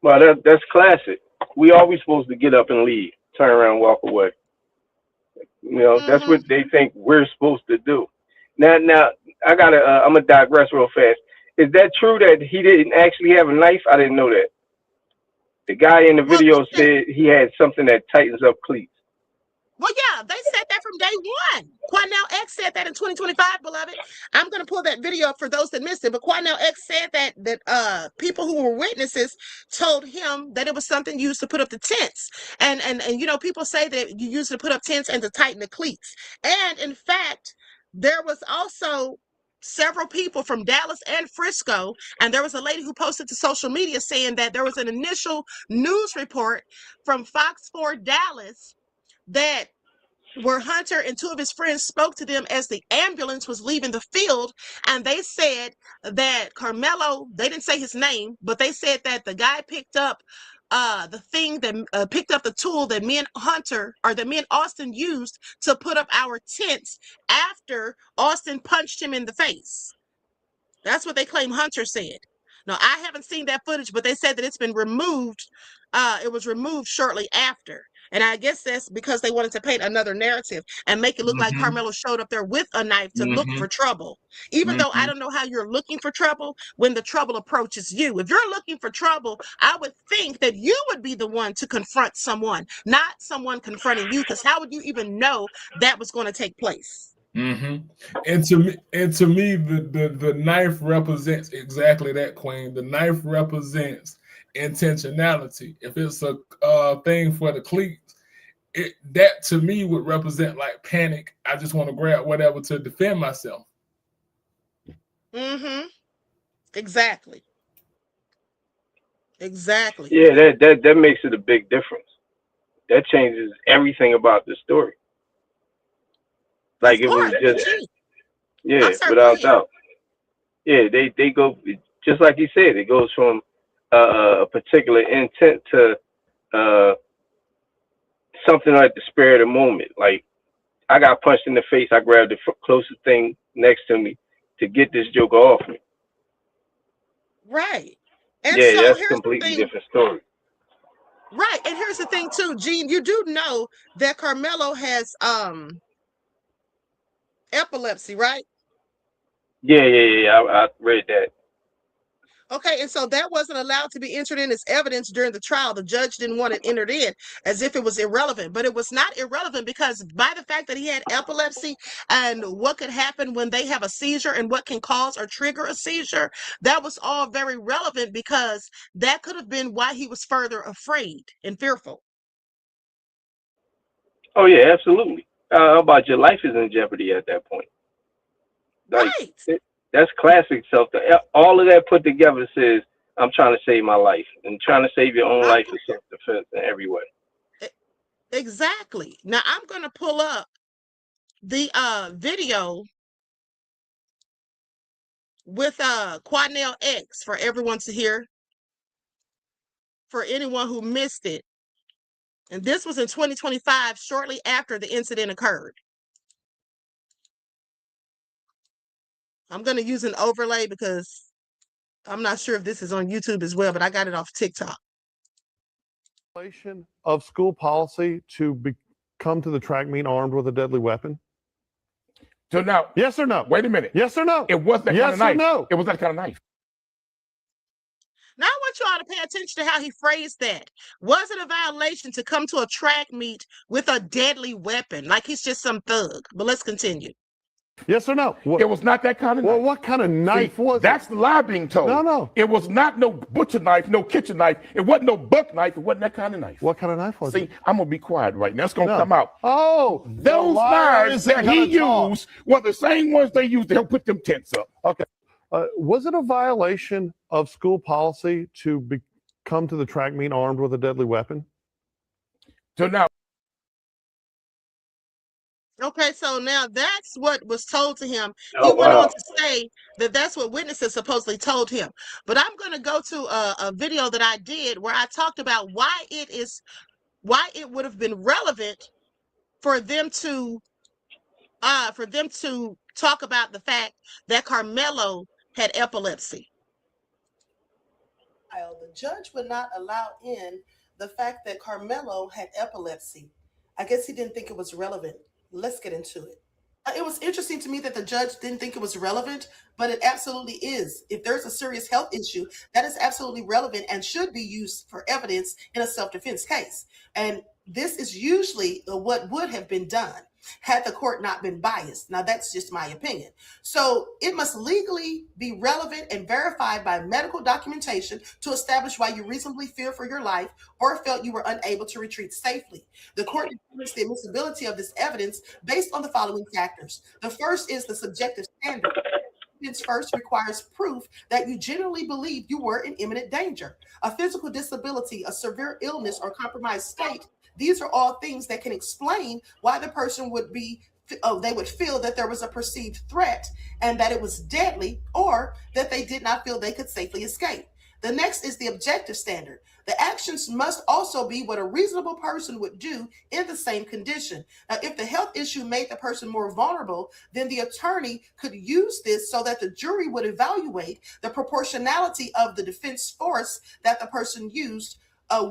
Well, that's classic. We always supposed to get up and leave, turn around, walk away. That's Mm-hmm. what they think we're supposed to do. Now, I'm gonna digress real fast. Is that true that he didn't actually have a knife? I didn't know that. The guy in the Well, video said he had something that tightens up cleats. Well, yeah, they said that from day one. Quanell X said that in 2025, beloved. I'm going to pull that video up for those that missed it. But Quanell X said that people who were witnesses told him that it was something used to put up the tents. And people say that you use it to put up tents and to tighten the cleats. And in fact, there was also several people from Dallas and Frisco, and there was a lady who posted to social media saying that there was an initial news report from Fox 4 Dallas that where Hunter and two of his friends spoke to them as the ambulance was leaving the field, and they said that Karmelo, they didn't say his name, but they said that the guy picked up the thing that picked up the tool that me and Hunter, or that me and Austin used to put up our tents after Austin punched him in the face. That's what they claim Hunter said. Now, I haven't seen that footage, but they said that it's been removed. It was removed shortly after. And I guess that's because they wanted to paint another narrative and make it look like Mm-hmm. Karmelo showed up there with a knife to look Mm-hmm. for trouble. Even though I Mm-hmm. don't know how you're looking for trouble when the trouble approaches you. If you're looking for trouble, I would think that you would be the one to confront someone, not someone confronting you, because how would you even know that was going to take place? Mm-hmm. And to me, the knife represents exactly that, Queen. The knife represents intentionality. If it's a thing for the cleats, that to me would represent like panic. I just want to grab whatever to defend myself. Mm-hmm. Exactly. Exactly. Yeah, that makes it a big difference. That changes everything about the story. Like Of it was course. just, Gee, yeah, I'm sorry. Go without ahead. doubt. Yeah, they go just like you said. It goes from a particular intent to uh, something like the spur of the moment. Like I got punched in the face. I grabbed the closest thing next to me to get this joker off me. Right. And Yeah, so that's a here's the completely thing. different story. Right. And here's the thing too, Gene. You do know that Karmelo has epilepsy, right? Yeah. I read that. Okay, and so that wasn't allowed to be entered in as evidence during the trial. The judge didn't want it entered in as if it was irrelevant, but it was not irrelevant because by the fact that he had epilepsy and what could happen when they have a seizure and what can cause or trigger a seizure, that was all very relevant because that could have been why he was further afraid and fearful. Oh yeah, absolutely. How about your life is in jeopardy at that point? Like Right. that's classic self. All of that put together says I'm trying to save my life, and trying to save your own I'm life is self defense in every way. e- exactly. Now I'm going to pull up the video with Quadnell X for everyone to hear, for anyone who missed it. And this was in 2025, shortly after the incident occurred. I'm going to use an overlay because I'm not sure if this is on YouTube as well, but I got it off TikTok. Violation of school policy to come to the track meet armed with a deadly weapon? So now, yes or no? Wait a minute. Yes or no? It was that yes kind of knife. Or no? It was that kind of knife. Now I want you all to pay attention to how he phrased that. Was it a violation to come to a track meet with a deadly weapon? Like he's just some thug. But let's continue. Yes or no? It was not that kind of knife. Well, what kind of knife was that's the lie being told. No. It was not no butcher knife, no kitchen knife. It wasn't no buck knife. It wasn't that kind of knife. What kind of knife was it? See, I'm going to be quiet right now. It's going to come out. Oh, those knives that he used were the same ones they used to help put them tents up. Okay. Was it a violation of school policy to come to the track meet armed with a deadly weapon? So now. Okay, so now that's what was told to him. He went on to say that that's what witnesses supposedly told him. But I'm going to go to a video that I did where I talked about why it would have been relevant for them to talk about the fact that Karmelo had epilepsy. The judge would not allow in the fact that Karmelo had epilepsy. I guess he didn't think it was relevant. Let's get into it. It was interesting to me that the judge didn't think it was relevant, but it absolutely is. If there's a serious health issue, that is absolutely relevant and should be used for evidence in a self-defense case. And this is usually what would have been done had the court not been biased. Now, that's just my opinion. So it must legally be relevant and verified by medical documentation to establish why you reasonably fear for your life or felt you were unable to retreat safely. The court determines the admissibility of this evidence based on the following factors. The first is the subjective standard. Evidence first requires proof that you genuinely believe you were in imminent danger. A physical disability, a severe illness, or compromised state, these are all things that can explain why the person would they would feel that there was a perceived threat and that it was deadly, or that they did not feel they could safely escape. The next is the objective standard. The actions must also be what a reasonable person would do in the same condition. Now, if the health issue made the person more vulnerable, then the attorney could use this so that the jury would evaluate the proportionality of the defense force that the person used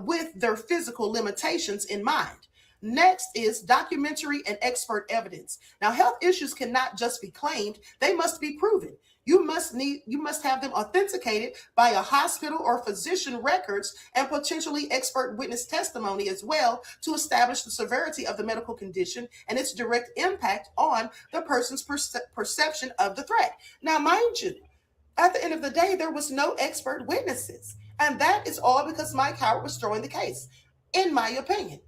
with their physical limitations in mind. Next is documentary and expert evidence. Now, health issues cannot just be claimed, they must be proven. You must have them authenticated by a hospital or physician records and potentially expert witness testimony as well to establish the severity of the medical condition and its direct impact on the person's perception of the threat. Now, mind you, at the end of the day, there was no expert witnesses. And that is all because Mike Howard was throwing the case, in my opinion.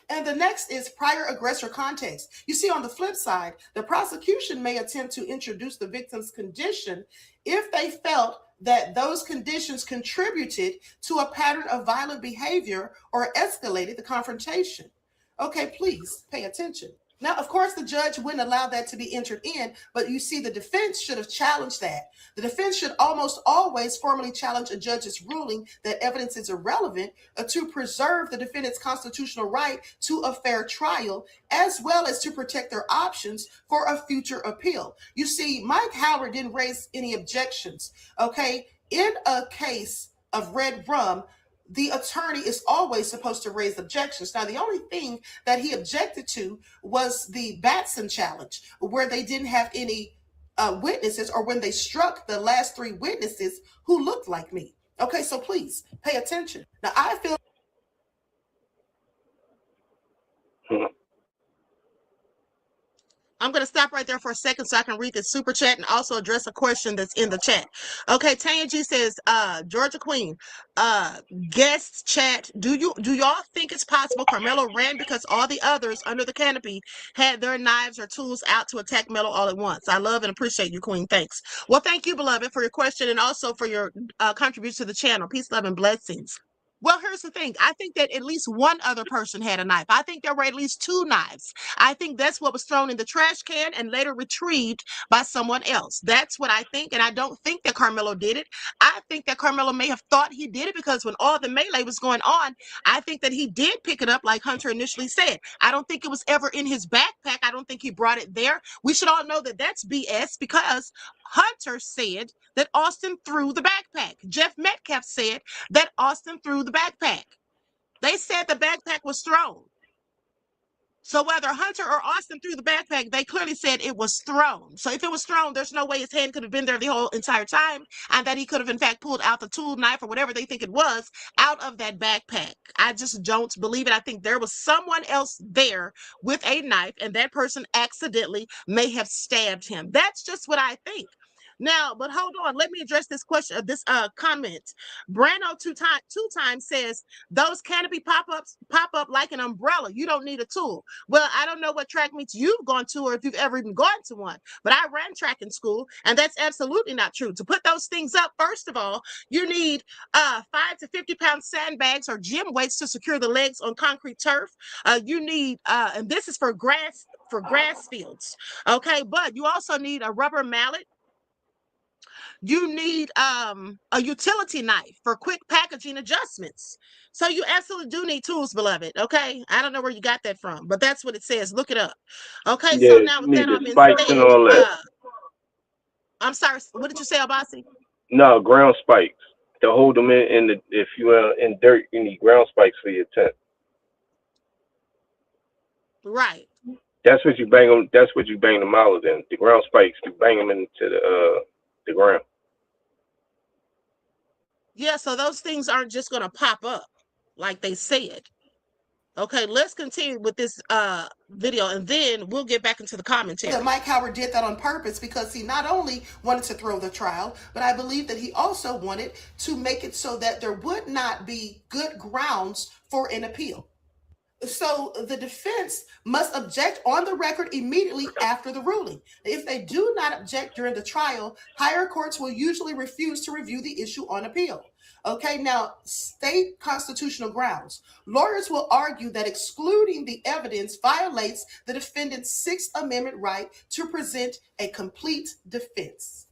And the next is prior aggressor context. You see, on the flip side, the prosecution may attempt to introduce the victim's condition if they felt that those conditions contributed to a pattern of violent behavior or escalated the confrontation. Okay, please pay attention. Now, of course, the judge wouldn't allow that to be entered in, but you see, the defense should have challenged that. The defense should almost always formally challenge a judge's ruling that evidence is irrelevant to preserve the defendant's constitutional right to a fair trial, as well as to protect their options for a future appeal. You see, Mike Howard didn't raise any objections, okay? In a case of red rum, the attorney is always supposed to raise objections. Now, the only thing that he objected to was the Batson challenge, where they didn't have any witnesses, or when they struck the last three witnesses who looked like me. Okay, so please pay attention. Now, I feel I'm going to stop right there for a second so I can read the super chat and also address a question that's in the chat. Okay, Tanya G says, Georgia Queen, guest chat, do y'all think it's possible Karmelo ran because all the others under the canopy had their knives or tools out to attack Melo all at once? I love and appreciate you, Queen. Thanks. Well, thank you, beloved, for your question and also for your contribution to the channel. Peace, love, and blessings. Well, here's the thing. I think that at least one other person had a knife. I think there were at least two knives. I think that's what was thrown in the trash can and later retrieved by someone else. That's what I think, and I don't think that Karmelo did it. I think that Karmelo may have thought he did it because when all the melee was going on, I think that he did pick it up like Hunter initially said. I don't think it was ever in his backpack. I don't think he brought it there. We should all know that that's BS because Hunter said that Austin threw the backpack. Jeff Metcalf said that Austin threw the backpack. They said the backpack was thrown. So whether Hunter or Austin threw the backpack, they clearly said it was thrown. So if it was thrown, there's no way his hand could have been there the whole entire time, and that he could have in fact pulled out the tool, knife, or whatever they think it was out of that backpack. I just don't believe it. I think there was someone else there with a knife, and that person accidentally may have stabbed him. That's just what I think. Now, but hold on, let me address this question, this comment. Brano two times says those canopy pop-ups pop up like an umbrella. You don't need a tool. Well, I don't know what track meets you've gone to or if you've ever even gone to one, but I ran track in school, and that's absolutely not true. To put those things up, first of all, you need 5 to 50-pound sandbags or gym weights to secure the legs on concrete turf. You need, and this is for grass fields, okay? But you also need a rubber mallet. You need a utility knife for quick packaging adjustments. So you absolutely do need tools, beloved. Okay, I don't know where you got that from, but that's what it says. Look it up. Okay, so Yeah, now you with need that the all being spikes and said, all that. I'm sorry, what did you say, Abasi? No, ground spikes to hold them in the. If you are in dirt, you need ground spikes for your tent. Right. That's what you bang them. That's what you bang the mallet in. The ground spikes. You bang them into the ground. Yeah, so those things aren't just gonna pop up like they said. Okay, let's continue with this video, and then we'll get back into the commentary. That Mike Howard did that on purpose because he not only wanted to throw the trial, but I believe that he also wanted to make it so that there would not be good grounds for an appeal. So the defense must object on the record immediately after the ruling. If they do not object during the trial, higher courts will usually refuse to review the issue on appeal. Okay, now state constitutional grounds. Lawyers will argue that excluding the evidence violates the defendant's Sixth Amendment right to present a complete defense.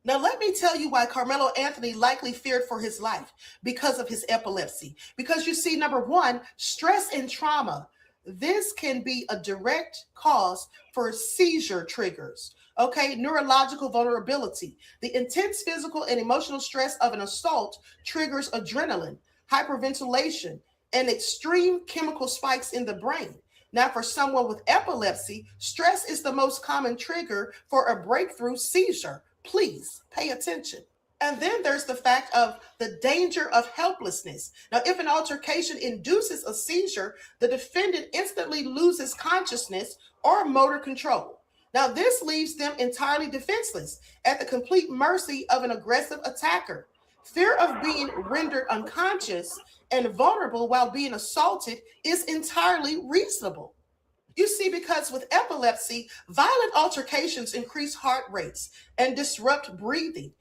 Now, let me tell you why Karmelo Anthony likely feared for his life because of his epilepsy. Because you see, number one, stress and trauma. This can be a direct cause for seizure triggers. Okay, neurological vulnerability. The intense physical and emotional stress of an assault triggers adrenaline, hyperventilation, and extreme chemical spikes in the brain. Now, for someone with epilepsy, stress is the most common trigger for a breakthrough seizure. Please pay attention. And then there's the fact of the danger of helplessness. Now, if an altercation induces a seizure, the defendant instantly loses consciousness or motor control. Now, this leaves them entirely defenseless at the complete mercy of an aggressive attacker. Fear of being rendered unconscious and vulnerable while being assaulted is entirely reasonable. You see, because with epilepsy, violent altercations increase heart rates and disrupt breathing.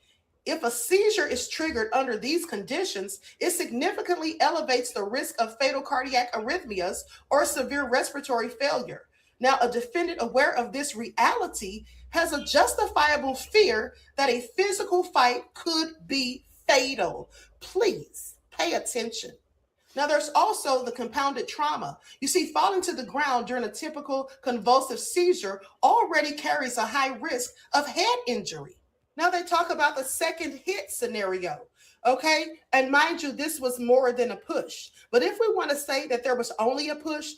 If a seizure is triggered under these conditions, it significantly elevates the risk of fatal cardiac arrhythmias or severe respiratory failure. Now, a defendant aware of this reality has a justifiable fear that a physical fight could be fatal. Please pay attention. Now, there's also the compounded trauma. You see, falling to the ground during a typical convulsive seizure already carries a high risk of head injury. Now, they talk about the second hit scenario, okay? And mind you, this was more than a push. But if we want to say that there was only a push,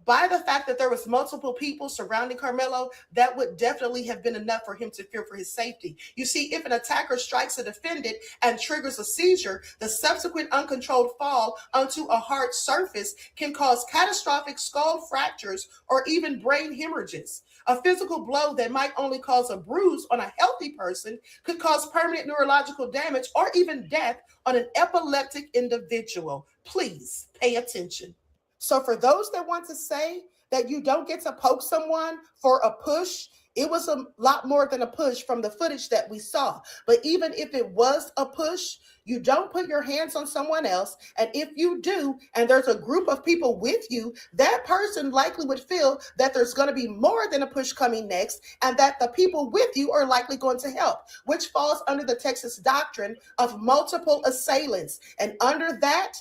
by the fact that there was multiple people surrounding Karmelo, that would definitely have been enough for him to fear for his safety. You see, if an attacker strikes a defendant and triggers a seizure, the subsequent uncontrolled fall onto a hard surface can cause catastrophic skull fractures or even brain hemorrhages. A physical blow that might only cause a bruise on a healthy person could cause permanent neurological damage or even death on an epileptic individual. Please pay attention. So for those that want to say that you don't get to poke someone for a push, it was a lot more than a push from the footage that we saw. But even if it was a push, you don't put your hands on someone else. And if you do, and there's a group of people with you, that person likely would feel that there's going to be more than a push coming next, and that the people with you are likely going to help, which falls under the Texas doctrine of multiple assailants. And under that,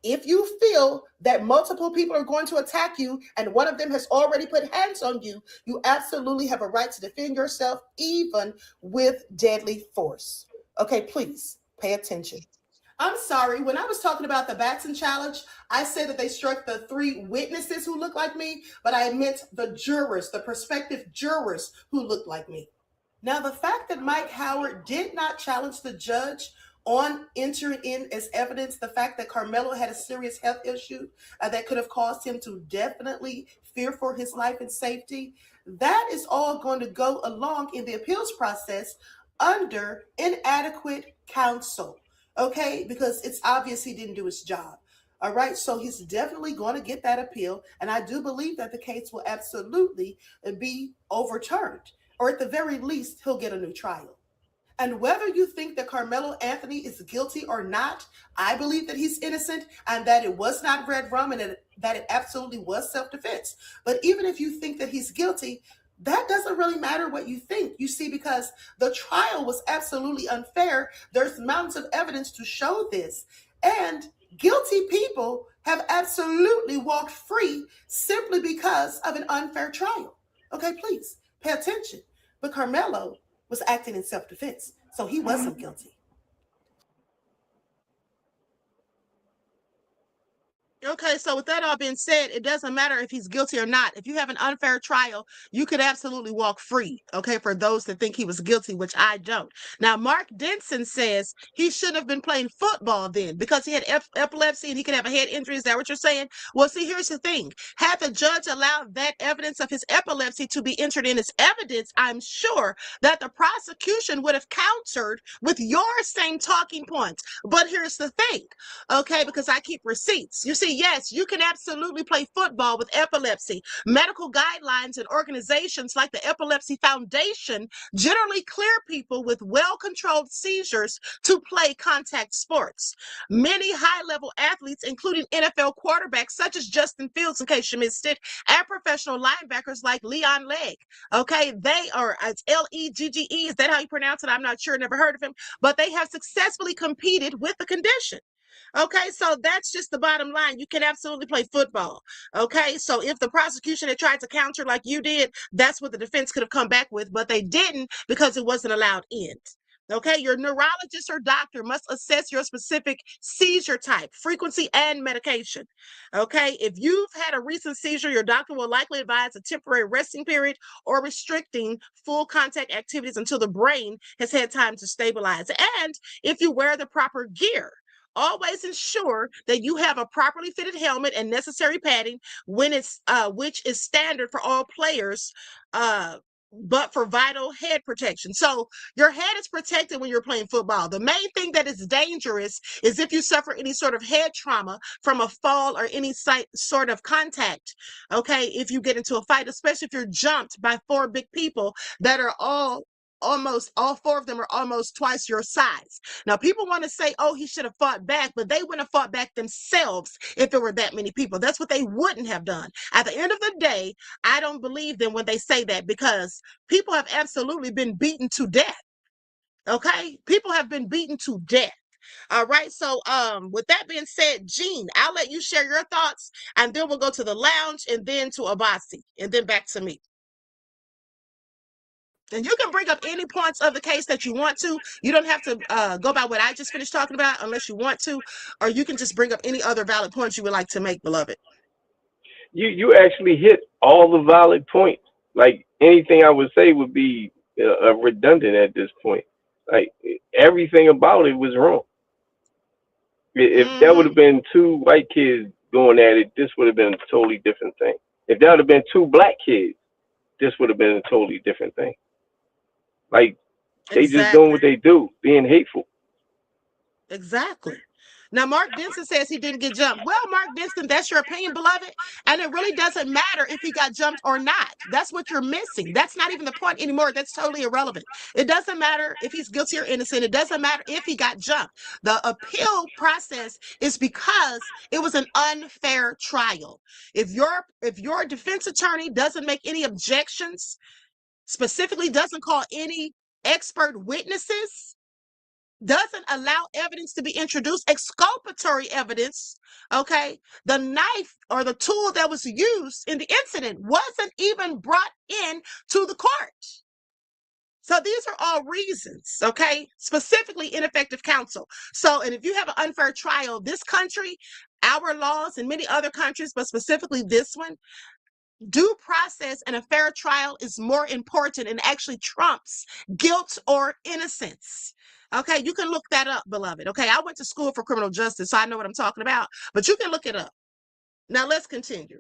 if you feel that multiple people are going to attack you and one of them has already put hands on you, you absolutely have a right to defend yourself, even with deadly force. Okay, please pay attention. I'm sorry. When I was talking about the Batson challenge, I said that they struck the 3 witnesses who look like me, but I meant the jurors, the prospective jurors who look like me. Now, the fact that Mike Howard did not challenge the judge on entering in as evidence the fact that Karmelo had a serious health issue that could have caused him to definitely fear for his life and safety, that is all going to go along in the appeals process under inadequate counsel, okay? Because it's obvious he didn't do his job. All right, so he's definitely going to get that appeal, and I do believe that the case will absolutely be overturned, or at the very least, he'll get a new trial. And whether you think that Karmelo Anthony is guilty or not, I believe that he's innocent and that it was not red rum and that it absolutely was self-defense. But even if you think that he's guilty, that doesn't really matter what you think. You see, because the trial was absolutely unfair. There's mountains of evidence to show this. And guilty people have absolutely walked free simply because of an unfair trial. Okay, please pay attention. But Karmelo was acting in self-defense, so he wasn't guilty. Okay, so with that all being said, it doesn't matter if he's guilty or not. If you have an unfair trial, you could absolutely walk free, okay, for those that think he was guilty, which I don't. Now, Mark Denson says he shouldn't have been playing football then because he had epilepsy and he could have a head injury. Is that what you're saying? Well, see, here's the thing. Had the judge allowed that evidence of his epilepsy to be entered in as evidence, I'm sure that the prosecution would have countered with your same talking points. But here's the thing, okay, because I keep receipts. You see, yes, you can absolutely play football with epilepsy. Medical guidelines and organizations like the Epilepsy Foundation generally clear people with well-controlled seizures to play contact sports. Many high-level athletes, including NFL quarterbacks such as Justin Fields, in case you missed it, and professional linebackers like Leon Legge, okay, they are, it's Legge, is that how you pronounce it? I'm not sure, never heard of him, but they have successfully competed with the condition. Okay, so that's just the bottom line. You can absolutely play football. Okay, so if the prosecution had tried to counter like you did, that's what the defense could have come back with, but they didn't because it wasn't allowed in. Okay, your neurologist or doctor must assess your specific seizure type, frequency, and medication. Okay, if you've had a recent seizure, your doctor will likely advise a temporary resting period or restricting full contact activities until the brain has had time to stabilize. And if you wear the proper gear, always ensure that you have a properly fitted helmet and necessary padding when it's which is standard for all players, but for vital head protection. So your head is protected when you're playing football. The main thing that is dangerous is if you suffer any sort of head trauma from a fall or any sort of contact. Okay, if you get into a fight, especially if you're jumped by 4 big people that are almost all 4 of them are almost twice your size. Now, people want to say, oh, he should have fought back, but they wouldn't have fought back themselves if there were that many people. That's what they wouldn't have done. At the end of the day, I don't believe them when they say that because people have absolutely been beaten to death. Okay? People have been beaten to death. All right. So, with that being said, Jean, I'll let you share your thoughts, and then we'll go to the lounge, and then to Abasi, and then back to me. And you can bring up any points of the case that you want to. You don't have to go by what I just finished talking about unless you want to, or you can just bring up any other valid points you would like to make, beloved. You actually hit all the valid points. Like anything I would say would be redundant at this point. Like everything about it was wrong. If that would have been 2 white kids going at it, this would have been a totally different thing. If that would have been 2 black kids, this would have been a totally different thing. Like they just doing what they do, being hateful. Exactly. Now, Mark Denson says he didn't get jumped. Well, Mark Denson, that's your opinion, beloved. And it really doesn't matter if he got jumped or not. That's what you're missing. That's not even the point anymore. That's totally irrelevant. It doesn't matter if he's guilty or innocent. It doesn't matter if he got jumped. The appeal process is because it was an unfair trial. If your defense attorney doesn't make any objections, specifically doesn't call any expert witnesses, doesn't allow evidence to be introduced, exculpatory evidence, okay? The knife or the tool that was used in the incident wasn't even brought in to the court. So these are all reasons, okay? Specifically ineffective counsel. So, and if you have an unfair trial, this country, our laws and many other countries, but specifically this one, due process and a fair trial is more important and actually trumps guilt or innocence. Okay, you can look that up, beloved. Okay, I went to school for criminal justice, so I know what I'm talking about, but you can look it up. Now let's continue.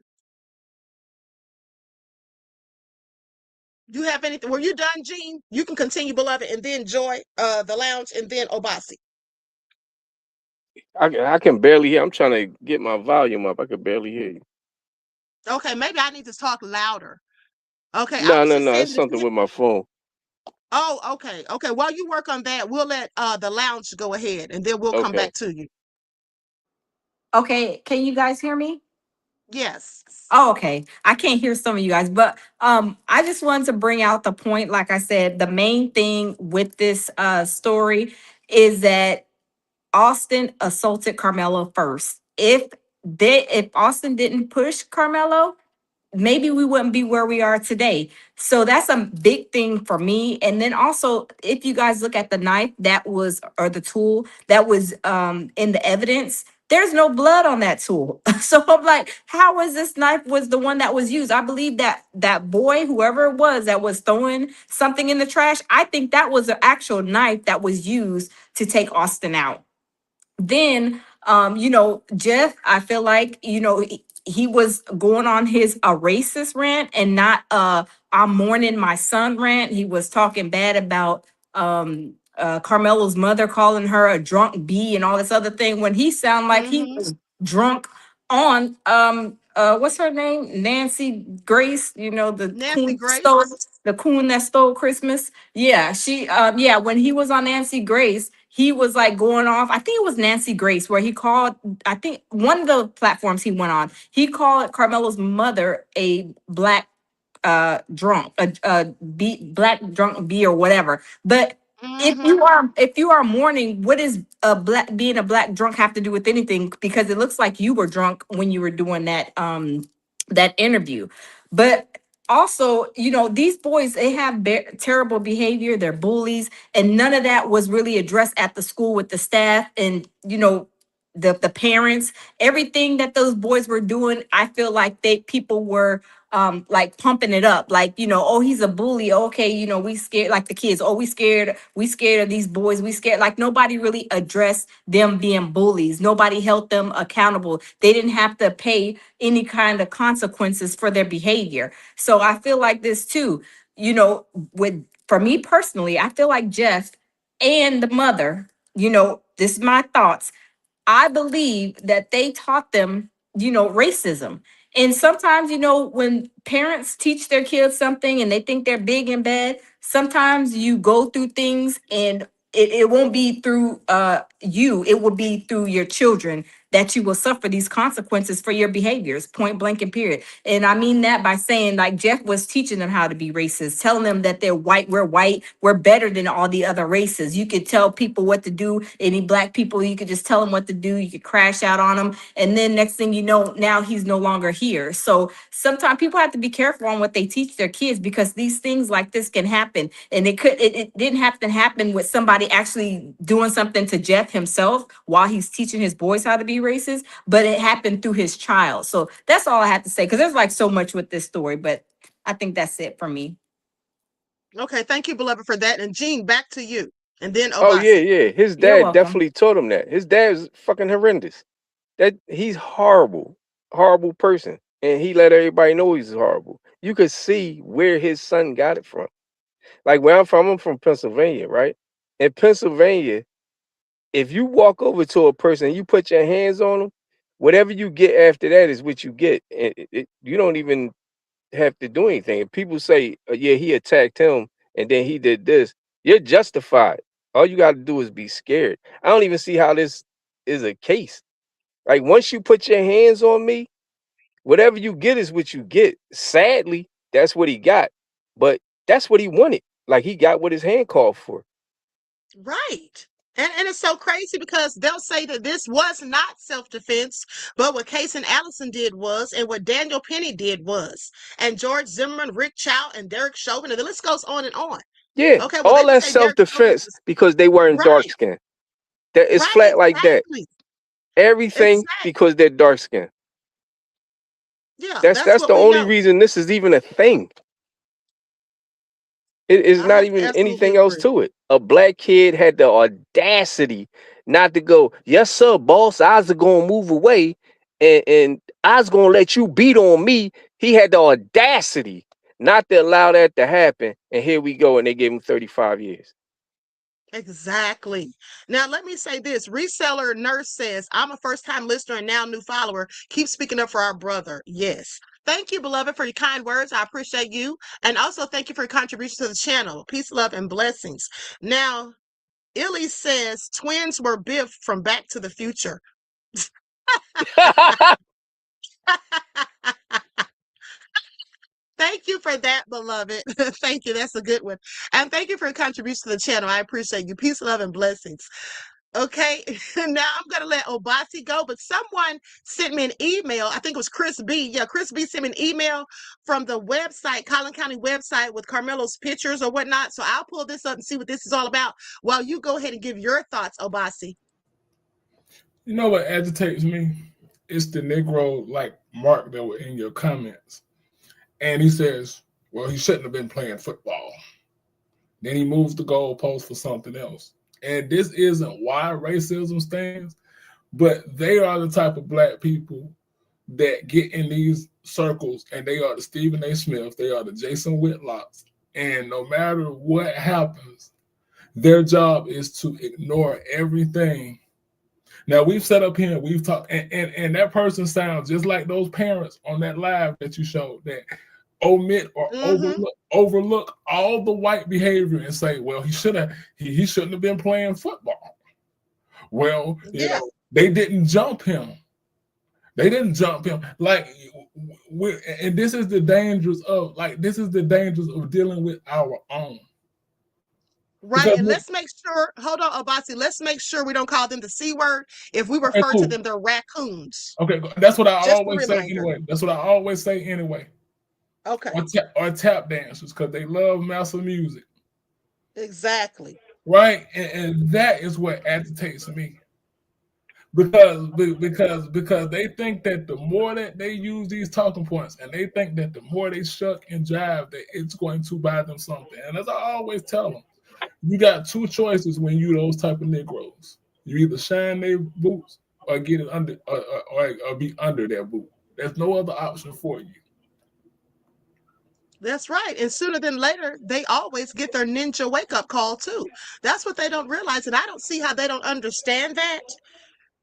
Do you have anything? Were you done, Jean? You can continue, beloved, and then Joy, the lounge, and then Obasi. I can barely hear. I'm trying to get my volume up. I could barely hear you. Okay, maybe I need to talk louder. Okay, I No, was no, just no. saying It's that if something you. with my phone. Oh, okay, okay. While you work on that, we'll let the lounge go ahead, and then we'll come Okay. back to you. Okay, can you guys hear me? Yes. Oh, okay. I can't hear some of you guys, but I just wanted to bring out the point. Like I said, the main thing with this story is that Austin assaulted Karmelo first. If Austin didn't push Karmelo, maybe we wouldn't be where we are today. So that's a big thing for me. And then also, if you guys look at the knife that was, or the tool that was in the evidence, there's no blood on that tool. So I'm like, how is this knife was the one that was used? I believe that that boy, whoever it was that was throwing something in the trash, I think that was an actual knife that was used to take Austin out. Then Jeff, I feel like he was going on his a racist rant and not I'm mourning my son rant. He was talking bad about Carmelo's mother, calling her a drunk bee and all this other thing, when he sounded like he was drunk on what's her name, Nancy Grace, the Nancy coon Grace. stole, the coon that stole Christmas. Yeah, she when he was on Nancy Grace, he was like going off. I think it was Nancy Grace where he called, I think one of the platforms he went on, he called Carmelo's mother a black drunk, black drunk bee or whatever. But if you are mourning, what is being a black drunk have to do with anything? Because it looks like you were drunk when you were doing that interview. But also, these boys, they have terrible behavior, they're bullies, and none of that was really addressed at the school with the staff and the parents. Everything that those boys were doing, I feel like people were like pumping it up, like, oh, he's a bully, okay, we scared, like the kids, oh, we scared of these boys, we scared, like nobody really addressed them being bullies, nobody held them accountable, they didn't have to pay any kind of consequences for their behavior. So I feel like this too, with for me personally, I feel like Jeff and the mother, this is my thoughts, I believe that they taught them, racism. And sometimes, when parents teach their kids something and they think they're big and bad, sometimes you go through things and it won't be through you, it will be through your children that you will suffer these consequences for your behaviors, point blank and period. And I mean that by saying, like, Jeff was teaching them how to be racist, telling them that they're white, we're better than all the other races. You could tell people what to do. Any black people, you could just tell them what to do. You could crash out on them. And then next thing you know, now he's no longer here. So sometimes people have to be careful on what they teach their kids, because these things like this can happen. And it didn't have to happen with somebody actually doing something to Jeff himself while he's teaching his boys how to be racist, but it happened through his child. So that's all I have to say, because there's like so much with this story, but I think that's it for me. Okay, thank you, beloved, for that. And Jean, back to you. And then Oh yeah, Obasi. yeah. His You're dad welcome. definitely taught him that. His dad is fucking horrendous. That he's horrible, horrible person, and he let everybody know he's horrible. You could see where his son got it from. Like where I'm from Pennsylvania, right? In Pennsylvania, if you walk over to a person and you put your hands on them, whatever you get after that is what you get. And you don't even have to do anything. If people say, yeah, he attacked him and then he did this, you're justified. All you got to do is be scared. I don't even see how this is a case. Like once you put your hands on me, whatever you get is what you get. Sadly, that's what he got. But that's what he wanted. Like he got what his hand called for. Right. And it's so crazy because they'll say that this was not self-defense, but what Case and Allison did was, and what Daniel Penny did was, and George Zimmerman, Rick Chow, and Derek Chauvin, and the list goes on and on. Yeah, Okay, well, they all would that say Derek Jones self-defense is because they weren't dark right. skinned. That is Right, flat like that. exactly. Everything Exactly. because they're dark skinned. Yeah, That's that's the what we only know. reason this is even a thing. It is I not have even absolutely anything else agree. to it. A black kid had the audacity not to go, yes, sir, boss, I was gonna move away and I was gonna let you beat on me. He had the audacity not to allow that to happen. And here we go, and they gave him 35 years. Exactly. Now, let me say this. Reseller Nurse says, I'm a first-time listener and now new follower. Keep speaking up for our brother. Yes. Thank you, beloved, for your kind words. I appreciate you. And also thank you for your contribution to the channel. Peace, love, and blessings. Now, Illy says twins were Biff from Back to the Future. Thank you for that, beloved. Thank you. That's a good one. And thank you for your contribution to the channel. I appreciate you. Peace, love, and blessings. Okay, now I'm going to let Obasi go, but someone sent me an email. I think it was Chris B. Yeah, Chris B sent me an email from the website, Collin County website with Karmelo's pictures or whatnot. So I'll pull this up and see what this is all about while you go ahead and give your thoughts, Obasi. You know what agitates me? It's the Negro like Mark that were in your comments. And he says, well, he shouldn't have been playing football. Then he moves the goalpost for something else. And this isn't why racism stands, but they are the type of black people that get in these circles, and they are the Stephen A. Smith, they are the Jason Whitlocks. And no matter what happens, their job is to ignore everything. Now, we've set up here, we've talked, and that person sounds just like those parents on that live that you showed that omit or overlook all the white behavior and say, well, he shouldn't have been playing football. Well, you know, they didn't jump him. They didn't jump him. Like, and this is the dangers of dealing with our own. Right, Because and let's make sure, hold on, Obasi, let's make sure we don't call them the C word. If we refer to them, they're raccoons. Okay, that's what I Just always a say reminder. anyway. That's what I always say anyway. Okay. Or tap dancers, because they love massive music. Exactly. Right, and that is what agitates me. Because they think that the more that they use these talking points, and they think that the more they shuck and jive, that it's going to buy them something. And as I always tell them, you got two choices when you those type of Negroes. You either shine their boots or get it under, or be under their boot. There's no other option for you. That's right. And sooner than later, they always get their ninja wake-up call too. That's what they don't realize. And I don't see how they don't understand that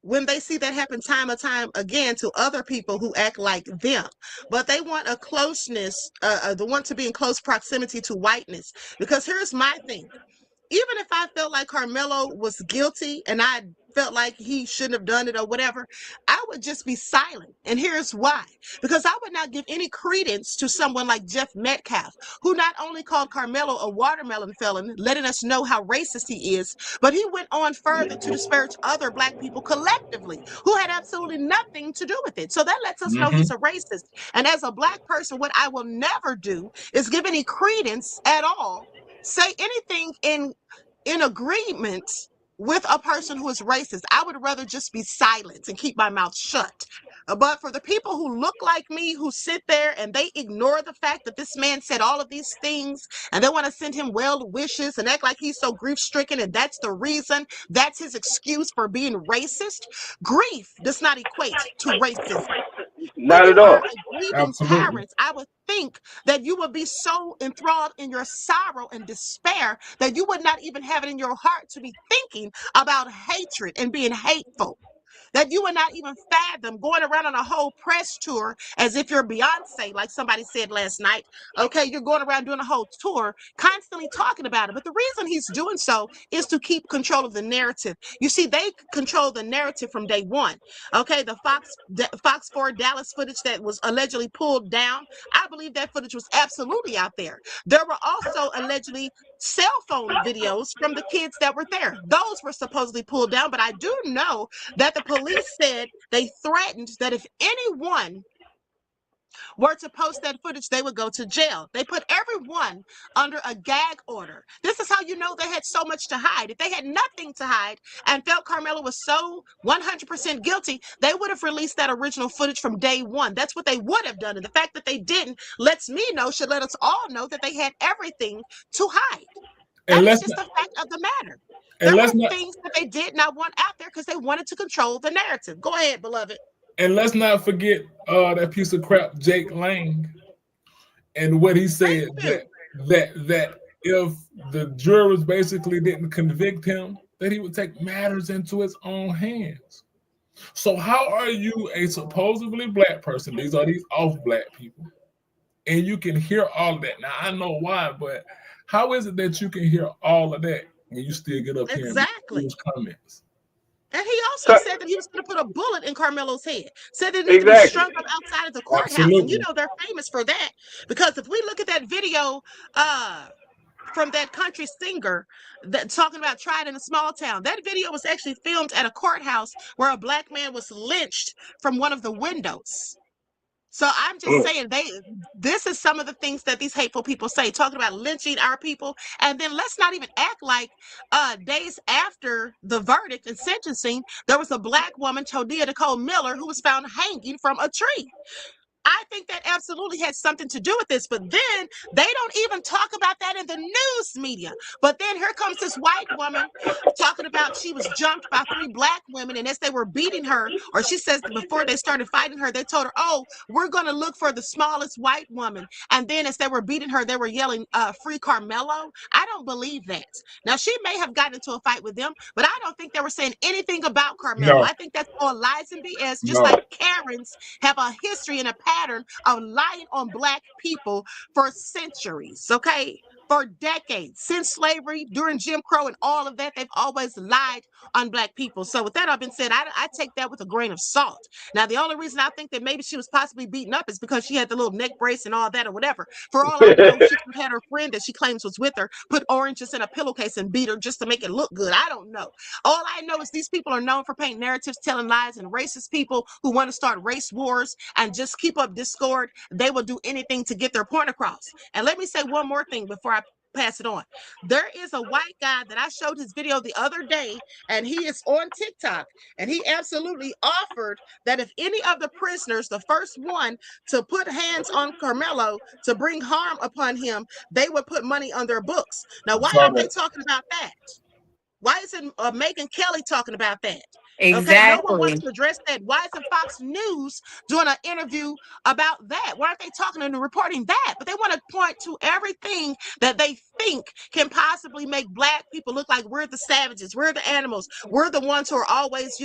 when they see that happen time and time again to other people who act like them. But they want a closeness, they want to be in close proximity to whiteness. Because here's my thing. Even if I felt like Karmelo was guilty and I felt like he shouldn't have done it or whatever, I would just be silent. And here's why. Because I would not give any credence to someone like Jeff Metcalf, who not only called Karmelo a watermelon felon, letting us know how racist he is, but he went on further to disparage other black people collectively who had absolutely nothing to do with it. So that lets us know he's a racist. And as a black person, what I will never do is give any credence at all, say anything in agreement with a person who is racist. I would rather just be silent and keep my mouth shut. But for the people who look like me, who sit there and they ignore the fact that this man said all of these things and they want to send him well wishes and act like he's so grief stricken and that's the reason, that's his excuse for being racist. Grief does not equate to racism. When Not you at all. are a grieving parent, I would think that you would be so enthralled in your sorrow and despair that you would not even have it in your heart to be thinking about hatred and being hateful. That you would not even fathom going around on a whole press tour as if you're Beyonce, like somebody said last night. Okay, you're going around doing a whole tour, constantly talking about it. But the reason he's doing so is to keep control of the narrative. You see, they control the narrative from day one. Okay, the Fox 4 Dallas footage that was allegedly pulled down, I believe that footage was absolutely out there. There were also allegedly cell phone videos from the kids that were there. Those were supposedly pulled down, but I do know that the police said they threatened that if anyone were to post that footage, they would go to jail. They put everyone under a gag order. This is how you know they had so much to hide. If they had nothing to hide and felt Karmelo was so 100% guilty, they would have released that original footage from day one. That's what they would have done. And the fact that they didn't lets me know, should let us all know that they had everything to hide. That is just the fact of the matter. There were things that they did not want out there because they wanted to control the narrative. Go ahead, beloved. And let's not forget that piece of crap, Jake Lang, and what he said that if the jurors basically didn't convict him, that he would take matters into his own hands. So how are you a supposedly black person? These are these off-black people, and you can hear all of that. Now I know why, but how is it that you can hear all of that and you still get up here and make those comments? And he also said that he was going to put a bullet in Carmelo's head. Said that it needed to be strung up outside of the courthouse. Absolutely. And you know they're famous for that. Because if we look at that video from that country singer that talking about tried in a small town, that video was actually filmed at a courthouse where a black man was lynched from one of the windows. So I'm just saying this is some of the things that these hateful people say, talking about lynching our people. And then let's not even act like days after the verdict and sentencing, there was a black woman, Todia Nicole Miller, who was found hanging from a tree. I think that absolutely has something to do with this, but then they don't even talk about that in the news media. But then here comes this white woman talking about she was jumped by 3 black women, and as they were beating her, or she says before they started fighting her, they told her, oh, we're going to look for the smallest white woman. And then as they were beating her, they were yelling, free Karmelo. I don't believe that. Now, she may have gotten into a fight with them, but I don't think they were saying anything about Karmelo. I think that's all lies and BS, just like Karens have a history and a pattern of lying on black people for centuries, okay? For decades, since slavery, during Jim Crow and all of that, they've always lied on black people. So with that all been said, I take that with a grain of salt. Now, the only reason I think that maybe she was possibly beaten up is because she had the little neck brace and all that or whatever. For all I know, she could have had her friend that she claims was with her put oranges in a pillowcase and beat her just to make it look good. I don't know. All I know is these people are known for painting narratives, telling lies, and racist people who want to start race wars and just keep up discord. They will do anything to get their point across. And let me say one more thing before I pass it on. There is a white guy that I showed his video the other day, and he is on TikTok, and he absolutely offered that if any of the prisoners, the first one to put hands on Karmelo to bring harm upon him, they would put money on their books. Now, why aren't they talking about that? Why isn't Megyn Kelly talking about that? Exactly. Okay, no one wants to address that. Why isn't Fox News doing an interview about that? Why aren't they talking and reporting that? But they want to point to everything that they think can possibly make black people look like we're the savages, we're the animals, we're the ones who are always,